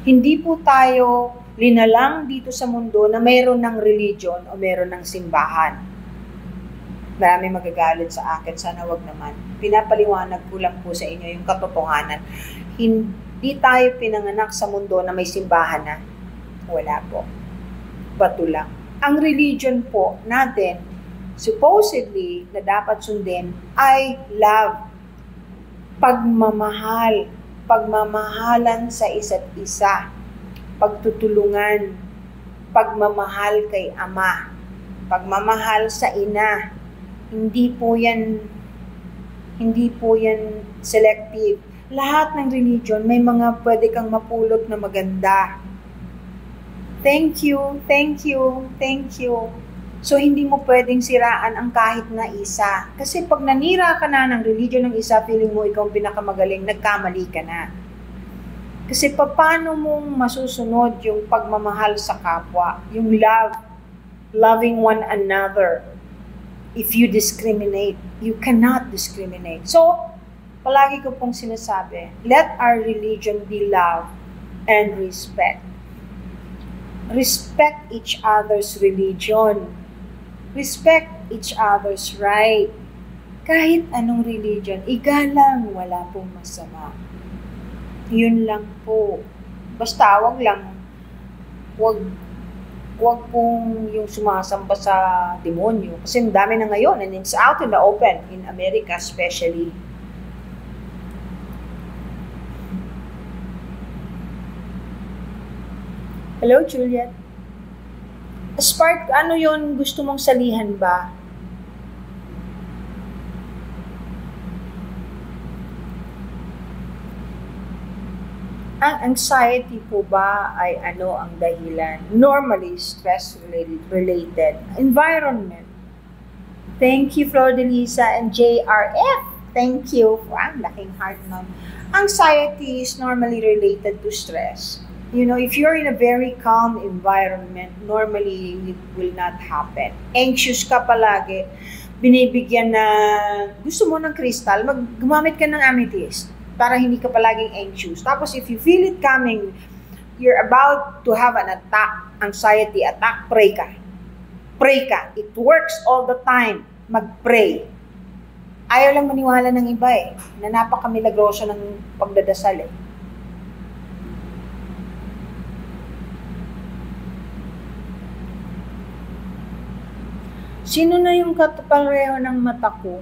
Hindi po tayo linalang dito sa mundo na mayroon ng religion o mayroon ng simbahan. Marami magagalit sa akin, sana wag naman. Pinapaliwanag ko lang po sa inyo yung katotohanan. Hindi tayo pinanganak sa mundo na may simbahan na. Wala po. Bato lang. Ang religion po natin, supposedly, na dapat sundin, ay love. Pagmamahal. Pagmamahalan sa isa't isa. Pagtutulungan. Pagmamahal kay Ama. Pagmamahal sa ina. Hindi po yan selective. Lahat ng religion, may mga pwede kang mapulot na maganda. Thank you. So, hindi mo pwedeng siraan ang kahit na isa. Kasi pag nanira ka na ng religion ng isa, feeling mo ikaw ang pinakamagaling, nagkamali ka na. Kasi paano mong masusunod yung pagmamahal sa kapwa, yung loving one another. If you discriminate, you cannot discriminate. So, palagi ko pong sinasabi, let our religion be love and respect. Respect each other's religion. Respect each other's right. Kahit anong religion, igalang, wala pong masama. Yun lang po. Basta, wag pong yung sumasamba sa demonyo. Kasi ang dami na ngayon, and it's out in the open, in America especially. Hello, Juliet. Spark, ano yon, gusto mong salihan ba? Ang anxiety po ba ay ano ang dahilan? Normally, stress-related. Environment. Thank you, Flor de Lisa and JRF. Thank you. Ang laking heart nun. Anxiety is normally related to stress. You know, if you're in a very calm environment, normally it will not happen. Anxious ka palagi, binibigyan na gusto mo ng crystal, gumamit ka ng amethyst para hindi ka palaging anxious. Tapos if you feel it coming, you're about to have an attack, anxiety attack, pray ka. Pray ka. It works all the time. Mag-pray. Ayaw lang maniwala ng iba eh, na napaka-milagroso ng pagdadasal eh. Sino na yung katapareho ng mata ko?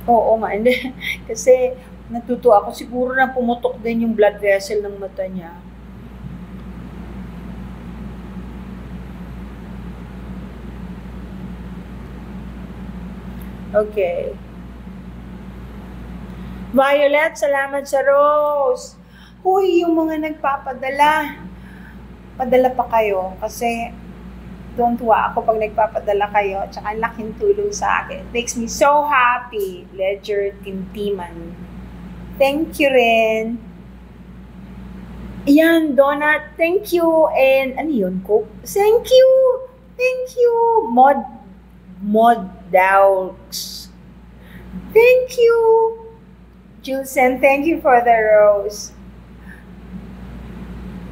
Oo nga, hindi. Kasi natuto ako, siguro na pumutok din yung blood vessel ng mata niya. Okay. Violet, salamat sa rose. Huy, yung mga nagpapadala. Padala pa kayo kasi don't tuwa ako pag nagpapadala kayo. Tsaka ang laking tulong sa akin. It makes me so happy. Ledger Tintiman. Thank you rin. Yan, Donut, thank you. And ano yun, Coke? Thank you. Thank you. Modaux. Thank you. Julsen, thank you for the rose.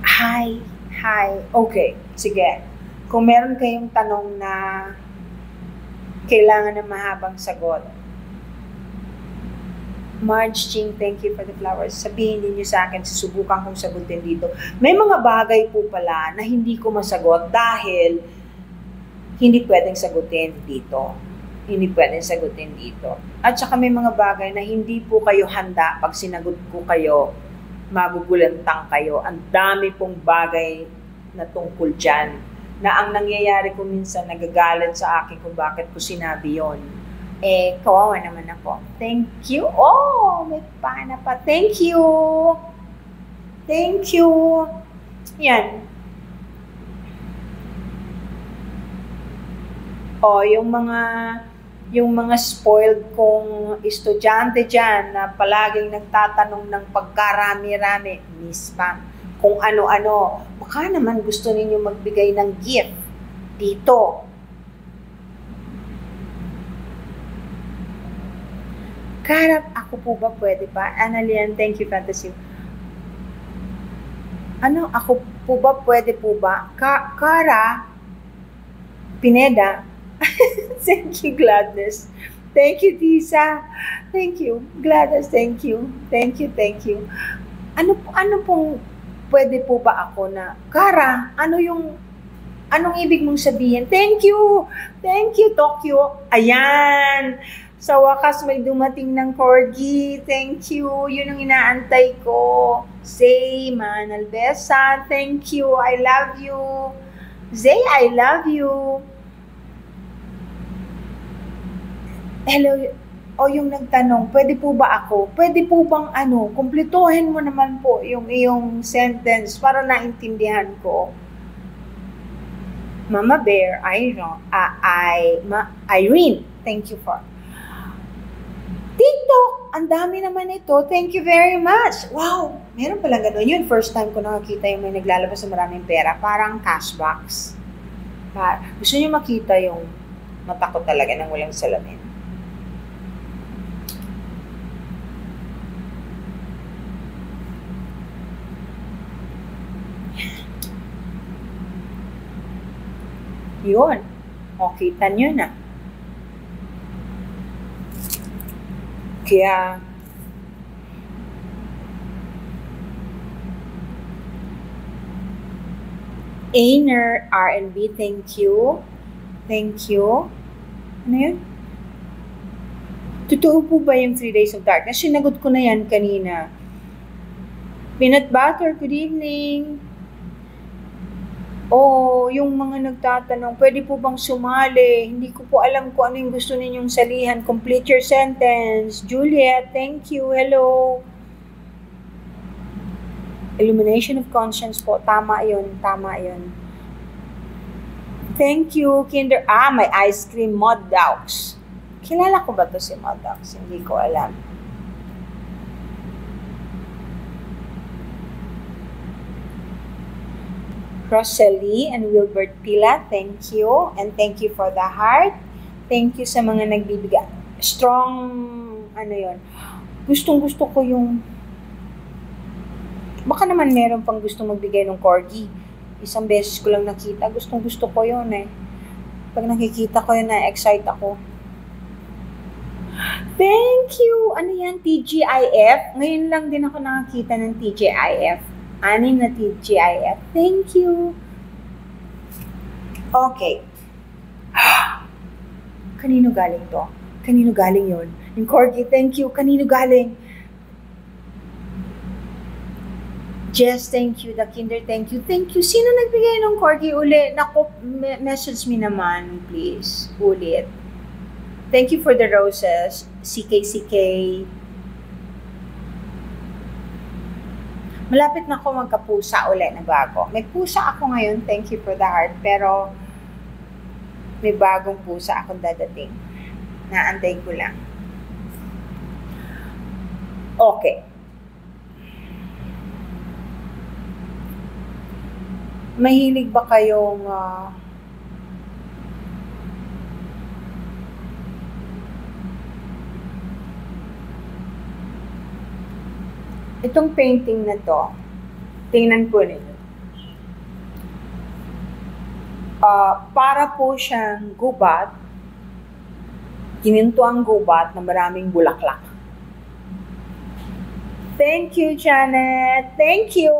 Hi. Okay, sige. Kung meron kayong tanong na kailangan ng mahabang sagot, Marge Ching, thank you for the flowers. Sabihin niyo sa akin, susubukan kong sagutin dito. May mga bagay po pala na hindi ko masagot dahil hindi pwedeng sagutin dito. Hindi pwedeng sagutin dito. At saka may mga bagay na hindi po kayo handa pag sinagot ko kayo, magugulantang kayo. Ang dami pong bagay na tungkol dyan. Na ang nangyayari ko minsan, nagagalit sa akin kung bakit ko sinabi yon. Kawawa naman ako. Thank you. Oh, may pana pa. Thank you. Thank you. Yan. Yung mga spoiled kong estudyante dyan na palaging nagtatanong ng pagkarami-rami, Miss Pam, kung ano-ano, baka naman gusto ninyo magbigay ng gift dito. Karap, ako po ba pwede pa? Annalian, thank you, Fantasy. Ako po ba pwede po ba? Kara, Pineda, thank you, Gladness. Thank you, Tisa. Thank you. Gladness, thank you. Thank you. Ano pong pwede po ba ako na, Kara, anong ibig mong sabihin? Thank you, Tokyo. Ayan. Sa wakas may dumating ng corgi. Thank you. Yun ang inaantay ko. Zay Manalbesa. Thank you. I love you. Zay, I love you. Hello. Yung nagtanong, pwede po ba ako? Pwede po bang kumpletuhin mo naman po yung iyong sentence para naintindihan ko. Mama Bear, Irene. Thank you for TikTok, ang dami naman ito. Thank you very much. Wow, meron pala gano'n. Yun, first time ko nakakita yung may naglalabas sa maraming pera. Parang cashbacks. Gusto niyo makita yung mata ko talaga nang walang salamin. Yun. O, kita nyo na. Kaya, Ainer R&B, thank you. Thank you. Ano yun? Totoo po ba yung 3 Days of Darkness? Sinagot ko na yan kanina. Peanut Butter, good evening. Yung mga nagtatanong, pwede po bang sumali? Hindi ko po alam kung ano yung gusto ninyong salihan. Complete your sentence. Juliet, thank you. Hello. Illumination of conscience po. Tama yun. Thank you, Kinder. May ice cream, Modaux. Kilala ko ba to si Modaux? Hindi ko alam. Rosalie and Wilbert Pila, thank you. And thank you for the heart. Thank you sa mga nagbibigay. Strong, Gustong-gusto ko yung, baka naman meron pang gusto magbigay ng corgi. Isang beses ko lang nakita. Gustong-gusto ko yun eh. Pag nakikita ko yun, na-excite ako. Thank you! Ano yan? TGIF? Ngayon lang din ako nakakita ng TGIF. 6 na TGIF. Thank you. Okay. Kanino galing to? Kanino galing yun? Yung corgi, thank you. Kanino galing? Jess, thank you. The Kinder, thank you. Thank you. Sino nagbigay ng corgi uli? Naku, message me naman, please. Ulit. Thank you for the roses. CK. Malapit na ako magkapusa ulit na bago. May pusa ako ngayon, thank you for the heart, pero may bagong pusa akong dadating. Naantay ko lang. Okay. Mahilig ba kayong itong painting na to, tingnan po ninyo. Para po siyang gubat, gininto ang gubat na maraming bulaklak. Thank you, Janet. Thank you.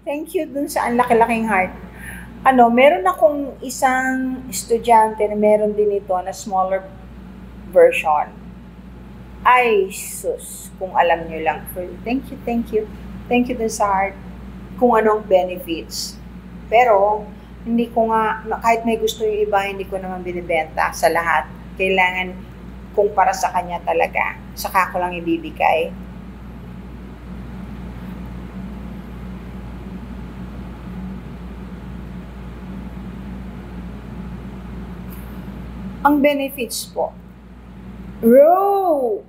Thank you dun sa ang laki-laking heart. Meron akong isang estudyante na meron din ito na smaller version. Ay, sus, kung alam nyo lang. Thank you, thank you. Thank you dun sa heart kung anong benefits. Pero, hindi ko nga, kahit may gusto yung iba, hindi ko naman binibenta sa lahat. Kailangan kung para sa kanya talaga, saka ko lang ibibigay. Ang benefits po. Ro,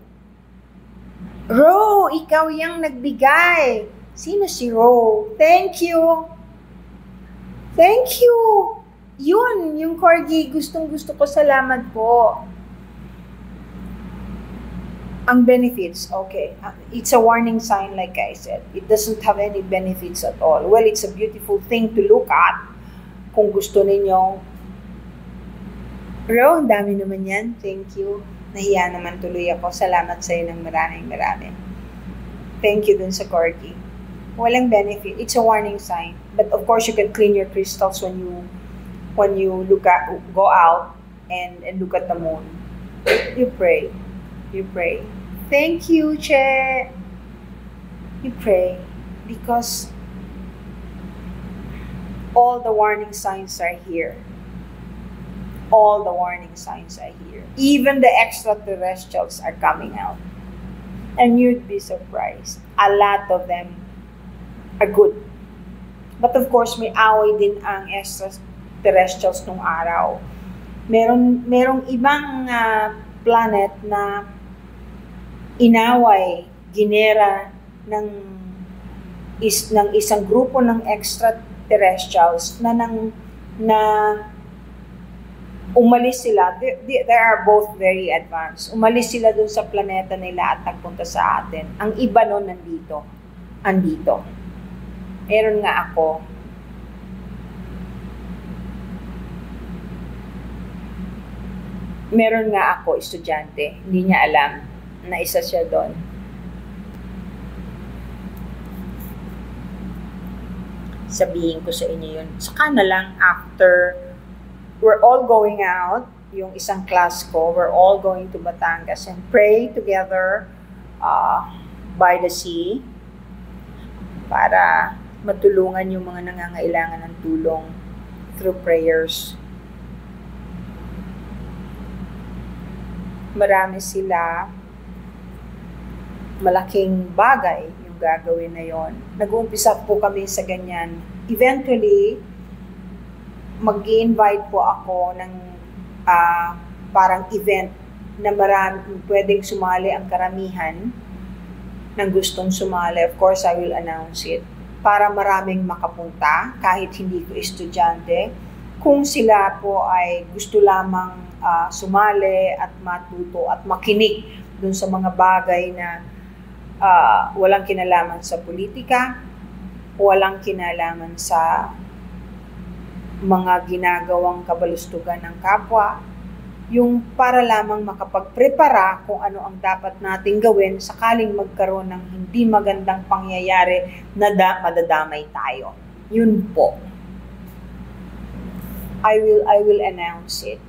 ikaw yung nagbigay. Sino si Ro? Thank you. Thank you! Yun, yung corgi, gustong-gusto ko. Salamat po. Ang benefits, okay. It's a warning sign, like I said. It doesn't have any benefits at all. Well, it's a beautiful thing to look at. Kung gusto ninyong, Ro, ang dami naman yan. Thank you. Nahiya naman tuloy ako. Salamat sa iyo ng maraming. Thank you dun sa corgi. Walang benefit. It's a warning sign. But of course, you can clean your crystals when you go out and look at the moon. You pray. Thank you, Che. You pray because all the warning signs are here. All the warning signs are here. Even the extraterrestrials are coming out. And you'd be surprised. A lot of them are good. But of course, may away din ang extraterrestrials nung araw. Merong ibang planet na inaway, ginera ng isang grupo ng extraterrestrials na umalis sila. They are both very advanced. Umalis sila dun sa planeta nila at nagpunta sa atin. Ang iba nun andito. Meron nga ako. Estudyante. Hindi niya alam na isa siya doon. Sabihin ko sa inyo yun. Saka na lang after we're all going out, yung isang class ko, we're all going to Batangas and pray together by the sea para matulungan yung mga nangangailangan ng tulong through prayers. Marami sila, malaking bagay yung gagawin na yon. Nag-uumpisa po kami sa ganyan. Eventually, mag-i-invite po ako ng parang event na pwedeng sumali ang karamihan ng gustong sumali. Of course, I will announce it para maraming makapunta kahit hindi ko estudyante. Kung sila po ay gusto lamang sumali at matuto at makinig dun sa mga bagay na walang kinalaman sa politika, walang kinalaman sa mga ginagawang kabalustugan ng kapwa, yung para lamang makapagprepara kung ano ang dapat nating gawin sakaling magkaroon ng hindi magandang pangyayari na madadamay tayo. Yun po. I will announce it.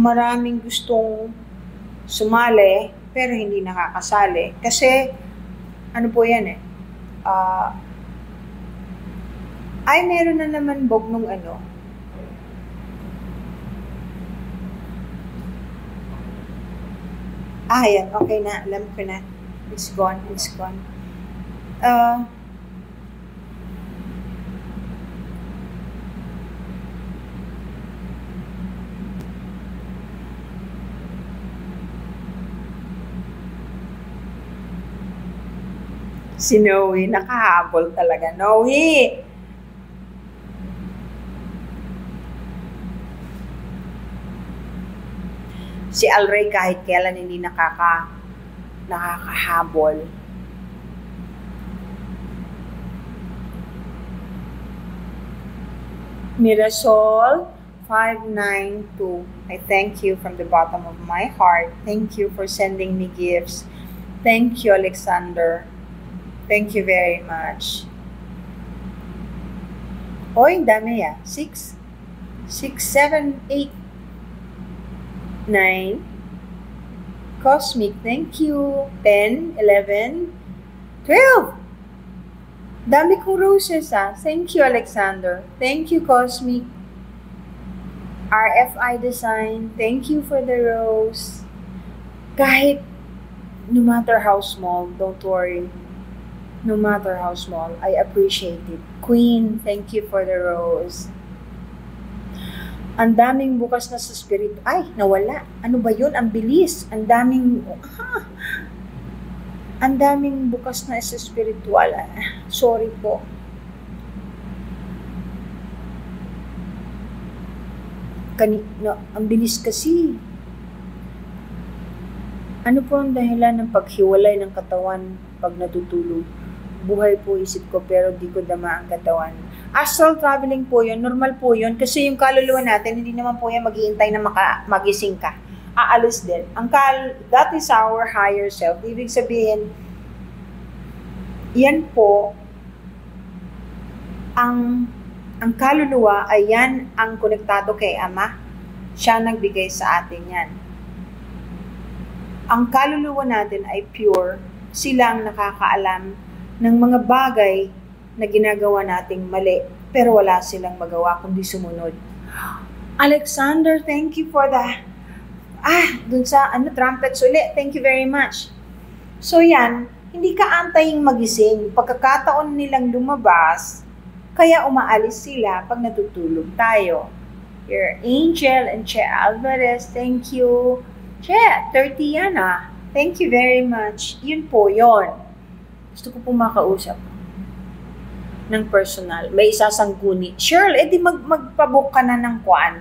Maraming gustong sumali pero hindi nakakasali. Kasi, ano po yan meron na naman Bob nung ano. Yan. Okay na. Alam ko na. It's gone. Si Noe, nakahabol talaga. Noe! Si Alray kahit kailan hindi nakakahabol. Mirasol 592. I thank you from the bottom of my heart. Thank you for sending me gifts. Thank you, Alexander. Thank you very much. Oy, dami 6, 7, 8, 9. Cosmic, thank you. 10, 11, 12. Dami kong roses Thank you, Alexander. Thank you, Cosmic. RFI Design, thank you for the rose. Kahit, no matter how small, don't worry. No matter how small, I appreciate it. Queen, thank you for the rose. Ang daming bukas na sa spirit. Ay, nawala. Ano ba yun? Ang bilis. Ang daming bukas na sa spiritual. Sorry po. Ang bilis kasi. Ano po ang dahilan ng paghiwalay ng katawan pag natutulog? Buhay po isip ko pero di ko dama ang katawan. Astral traveling po yun, normal po yun kasi yung kaluluwa natin hindi naman po yan maghihintay na magising ka. Aalis din. That is our higher self. Ibig sabihin, yan po ang kaluluwa ay yan ang konektado kay Ama. Siya nagbigay sa atin yan. Ang kaluluwa natin ay pure. Sila ang nakakaalam ng mga bagay na ginagawa nating mali. Pero wala silang magawa kundi sumunod. Alexander, thank you for the dun sa trumpets ulit. Thank you very much. So yan, hindi ka antaying magising. Pagkakataon nilang lumabas, kaya umaalis sila pag natutulog tayo. Your Angel and Che Alvarez, thank you. Che, 30 yan Thank you very much. Yun po yun. Gusto ko po makausap ng personal. May isasangguni. Cheryl, edi magpabook ka na ng kuan.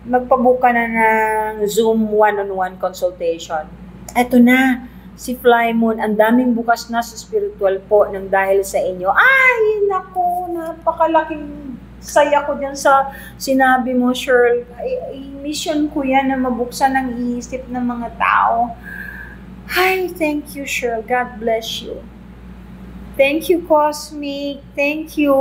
Magpabook ka na ng Zoom one-on-one consultation. Eto na. Si Fly Moon, ang daming bukas na sa spiritual po ng dahil sa inyo. Ay, naku, napakalaking saya ko dyan sa sinabi mo, Cheryl. Mission ko yan na mabuksan ang isip ng mga tao. Hi, thank you, Cheryl. God bless you. Thank you, Cosmic. Thank you.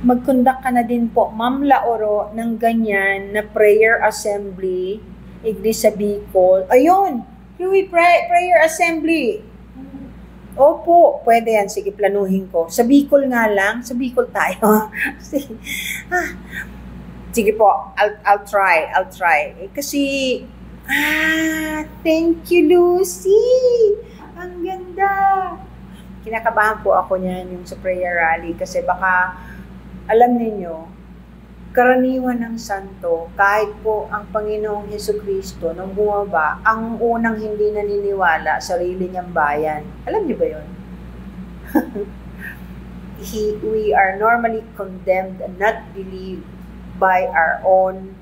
Mag-conduct ka na din po, Ma'am Laoro, ng ganyan na prayer assembly, Iglesia Bicol. Ayun, prayer assembly. Opo, pwede yan. Sige, planuhin ko. Sa Bicol nga lang. Sa Bicol tayo. Sige po, I'll try. Kasi, thank you, Lucy. Ang ganda. Kinakabahan po ako niyan yung sa prayer rally kasi baka alam niyo, karaniwan ng santo, kahit po ang Panginoong Hesukristo nung bumaba, ang unang hindi naniniwala, sarili niyang bayan. Alam niyo ba yun? We are normally condemned and not believed by our own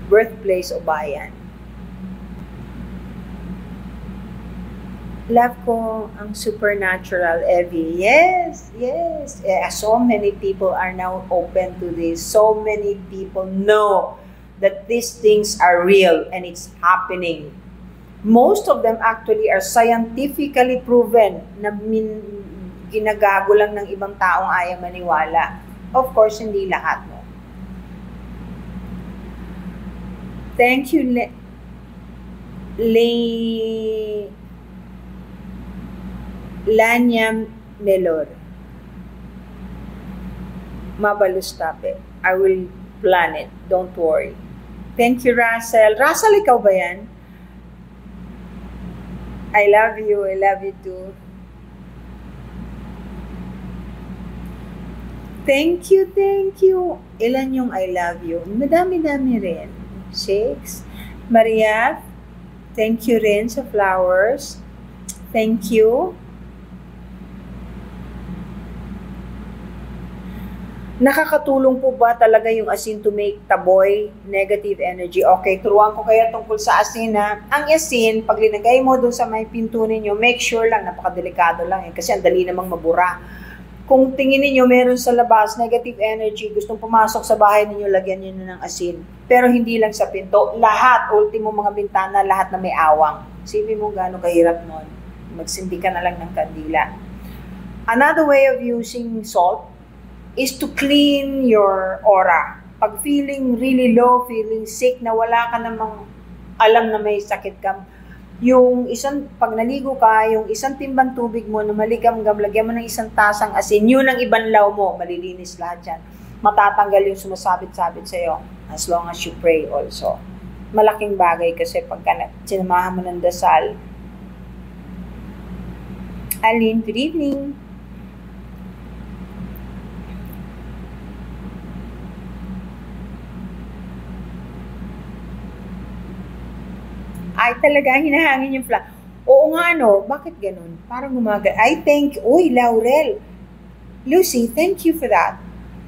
birthplace o bayan. Love ko ang supernatural, Evie. Yes. So many people are now open to this. So many people know that these things are real and it's happening. Most of them actually are scientifically proven na ginagago lang ng ibang taong ayaw maniwala. Of course, hindi lahat. No? Thank you, Lanya Melor. Mabalustape. I will plan it. Don't worry. Thank you, Russell. Russell, ikaw ba yan? I love you. I love you too. Thank you, thank you. Ilan yung I love you? Madami-dami rin. 6. Maria, thank you rin sa flowers. Thank you. Nakakatulong po ba talaga yung asin to make taboy negative energy? Okay, turuan ko kayo tungkol sa asin na ang asin, pag linagay mo dun sa may pinto ninyo, make sure lang, napakadelikado lang kasi ang dali namang mabura. Kung tingin niyo meron sa labas, negative energy, gustong pumasok sa bahay ninyo, lagyan niyo ng asin. Pero hindi lang sa pinto, lahat, ultimo mga bintana, lahat na may awang. Sipin mo gano'ng kahirap nun. Magsindi ka na lang ng kandila. Another way of using salt is to clean your aura. Pag feeling really low, feeling sick, na wala ka namang alam na may sakit ka, pag naligo ka, yung isang timbang tubig mo na maligam-gam, lagyan mo ng isang tasang asin, yun ang ibanlaw mo, malilinis lahat yan. Matatanggal yung sumasabit-sabit sa'yo, as long as you pray also. Malaking bagay kasi pagka sinamahan mo ng dasal. Aline, good evening. Ay, talaga, hinahangin yung flag. Oo nga, no? Bakit ganun? Parang uy, laurel. Lucy, thank you for that.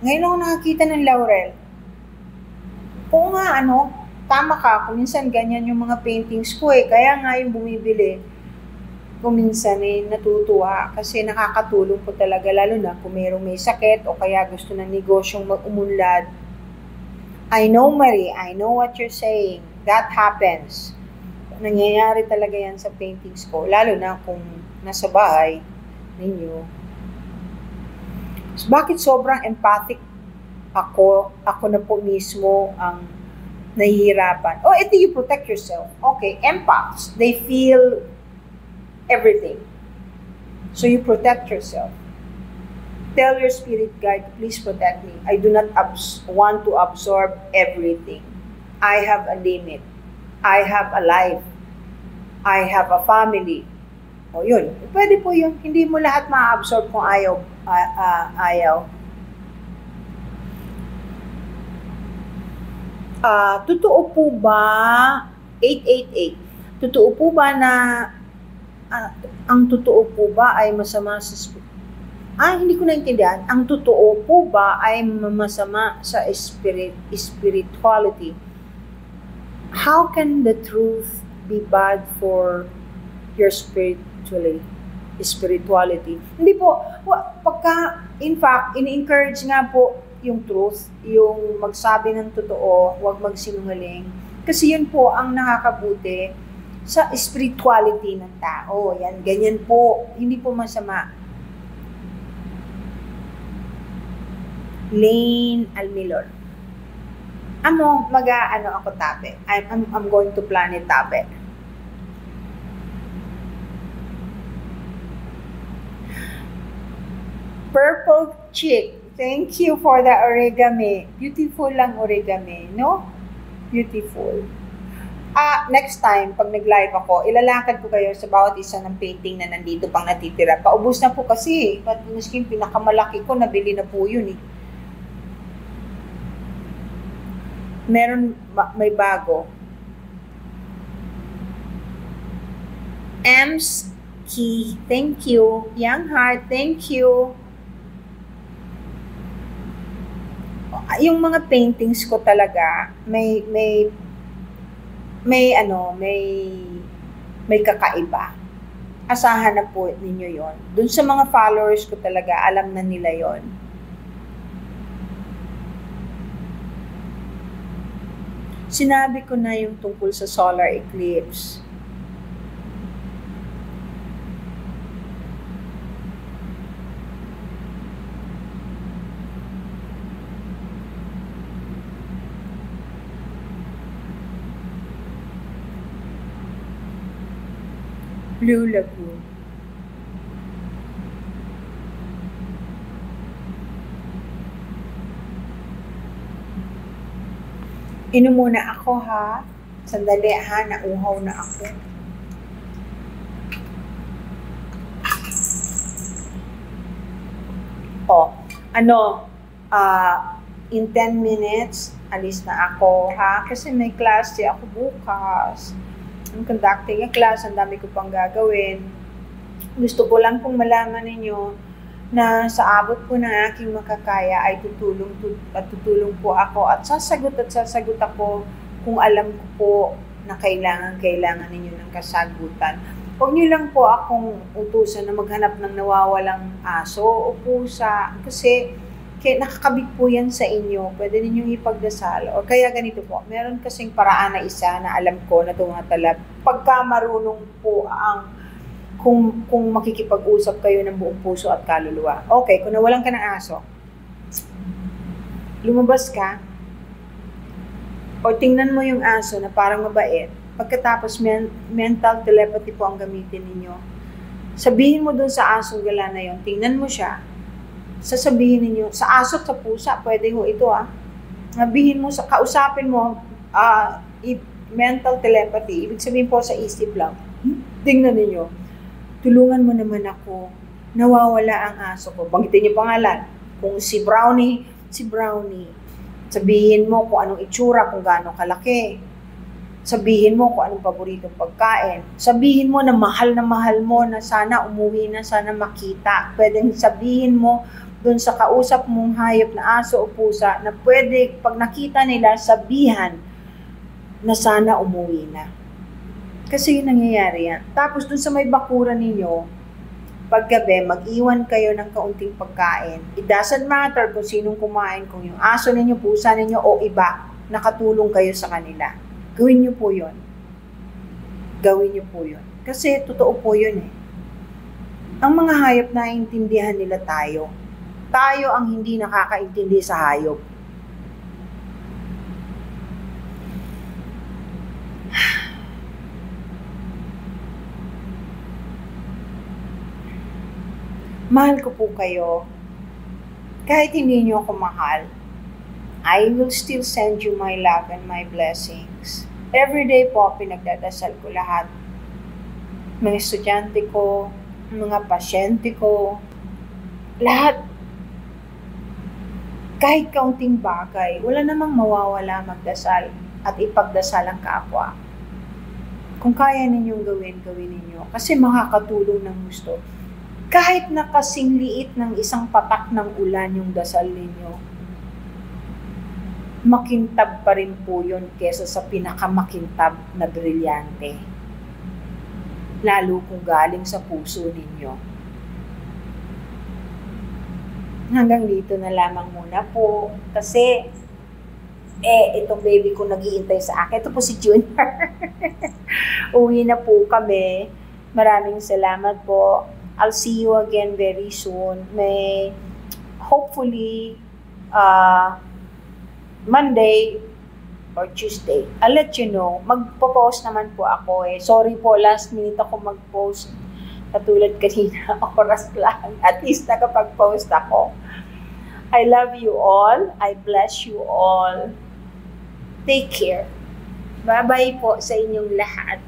Ngayon ako nakakita ng laurel. Oo nga, tama ka. Kung minsan ganyan yung mga paintings ko eh. Kaya nga yung bumibili, kung minsan natutuwa. Kasi nakakatulong po talaga, lalo na kung may sakit o kaya gusto ng negosyong mag-umunlad. I know, Marie. I know what you're saying. That happens. Nangyayari talaga yan sa paintings ko, lalo na kung nasa bahay ninyo. So, bakit sobrang empathic ako na po mismo ang nahihirapan? Ito you protect yourself. Okay, empaths, they feel everything. So you protect yourself. Tell your spirit guide, please protect me. I do not want to absorb everything. I have a limit. I have a life. I have a family. Yun. Pwede po yun. Hindi mo lahat ma-absorb kung ayaw. Totoo po ba, 888, totoo po ba na, ang totoo po ba ay masama sa hindi ko naintindihan. Ang totoo po ba ay masama sa spirituality? How can the truth be bad for your spirituality? Hindi po. Pagka, in fact, in-encourage nga po yung truth, yung magsabi ng totoo, huwag magsinungaling. Kasi yun po ang nakakabuti sa spirituality ng tao. Yan, ganyan po. Hindi po masama. Lane Almilor. Ako tabi. I'm going to Planet Tabi. Purple Chick, thank you for the origami. Beautiful lang origami, no? Beautiful. Next time, pag nag-live ako, ilalakad ko kayo sa bawat isa ng painting na nandito pang natitira. Paubos na po kasi. Maski yung pinakamalaki ko, nabili na po yun eh. May bago. Ems Key, thank you. Young Heart, thank you. Yung mga paintings ko talaga, may kakaiba. Asahan na po ninyo yon. Dun sa mga followers ko talaga, alam na nila yon. Sinabi ko na yung tungkol sa solar eclipse. Blue Lagoon. Inom muna ako ha. Sandali ha, nauhaw na ako. In 10 minutes, alis na ako, ha? Kasi may klase ako bukas. I'm conducting a class, ang dami ko pang gagawin. Gusto ko lang pong malaman ninyo na sa abot po ng aking makakaya ay tutulong po ako at sasagot ako kung alam ko po na kailangan ninyo ng kasagutan. Huwag niyo lang po akong utusan na maghanap ng nawawalang aso o pusa kasi nakakabit po yan sa inyo. Pwede ninyong ipagdasal. O kaya ganito po, meron kasing paraan na isa na alam ko na tumatalab. Pagka marunong po kung makikipag-usap kayo ng buong puso at kaluluwa. Okay, kung nawalan ka ng aso, lumabas ka, o tingnan mo yung aso na parang mabait, pagkatapos mental telepathy po ang gamitin ninyo. Sabihin mo dun sa asong gala na yun, tingnan mo siya, sasabihin ninyo, sa aso at sa pusa, pwede ho ito sabihin mo, kausapin mo, mental telepathy, ibig sabihin po sa isip lang, tingnan ninyo, tulungan mo naman ako, nawawala ang aso ko. Banggitin niyo pangalan. Kung si Brownie, sabihin mo kung anong itsura, kung gaano kalaki. Sabihin mo kung anong paboritong pagkain. Sabihin mo na mahal mo na sana umuwi na, sana makita. Pwedeng sabihin mo dun sa kausap mong hayop na aso o pusa na pwede pag nakita nila sabihan na sana umuwi na. Kasi yun nangyayari yan. Tapos dun sa may bakuran ninyo, paggabi, mag-iwan kayo ng kaunting pagkain. It doesn't matter kung sinong kumain, kung yung aso ninyo, pusa ninyo, o iba, nakatulong kayo sa kanila. Gawin nyo po yun. Kasi totoo po yun Ang mga hayop naiintindihan nila tayo. Tayo ang hindi nakakaintindi sa hayop. Mahal ko po kayo. Kahit hindi niyo ako mahal, I will still send you my love and my blessings. Every day po, pinagdadasal ko lahat. Mga estudyante ko, mga pasyente ko, lahat. Kahit kaunting bagay, wala namang mawawala magdasal at ipagdasal ang kapwa. Kung kaya ninyong gawin ninyo. Kasi makakatulong ng gusto. Kahit na kasing liit ng isang patak ng ulan yung dasal ninyo, makintab pa rin po yun kesa sa pinakamakintab na brilyante. Lalo kung galing sa puso ninyo. Hanggang dito na lamang muna po. Kasi, itong baby ko nag-iintay sa akin. Ito po si Junior. Uwi na po kami. Maraming salamat po. I'll see you again very soon. Hopefully, Monday or Tuesday. I'll let you know. Magpo-post naman po ako Sorry po, last minute ako mag-post. Katulad kanina, oras lang. At least nakapag-post ako. I love you all. I bless you all. Take care. Bye-bye po sa inyong lahat.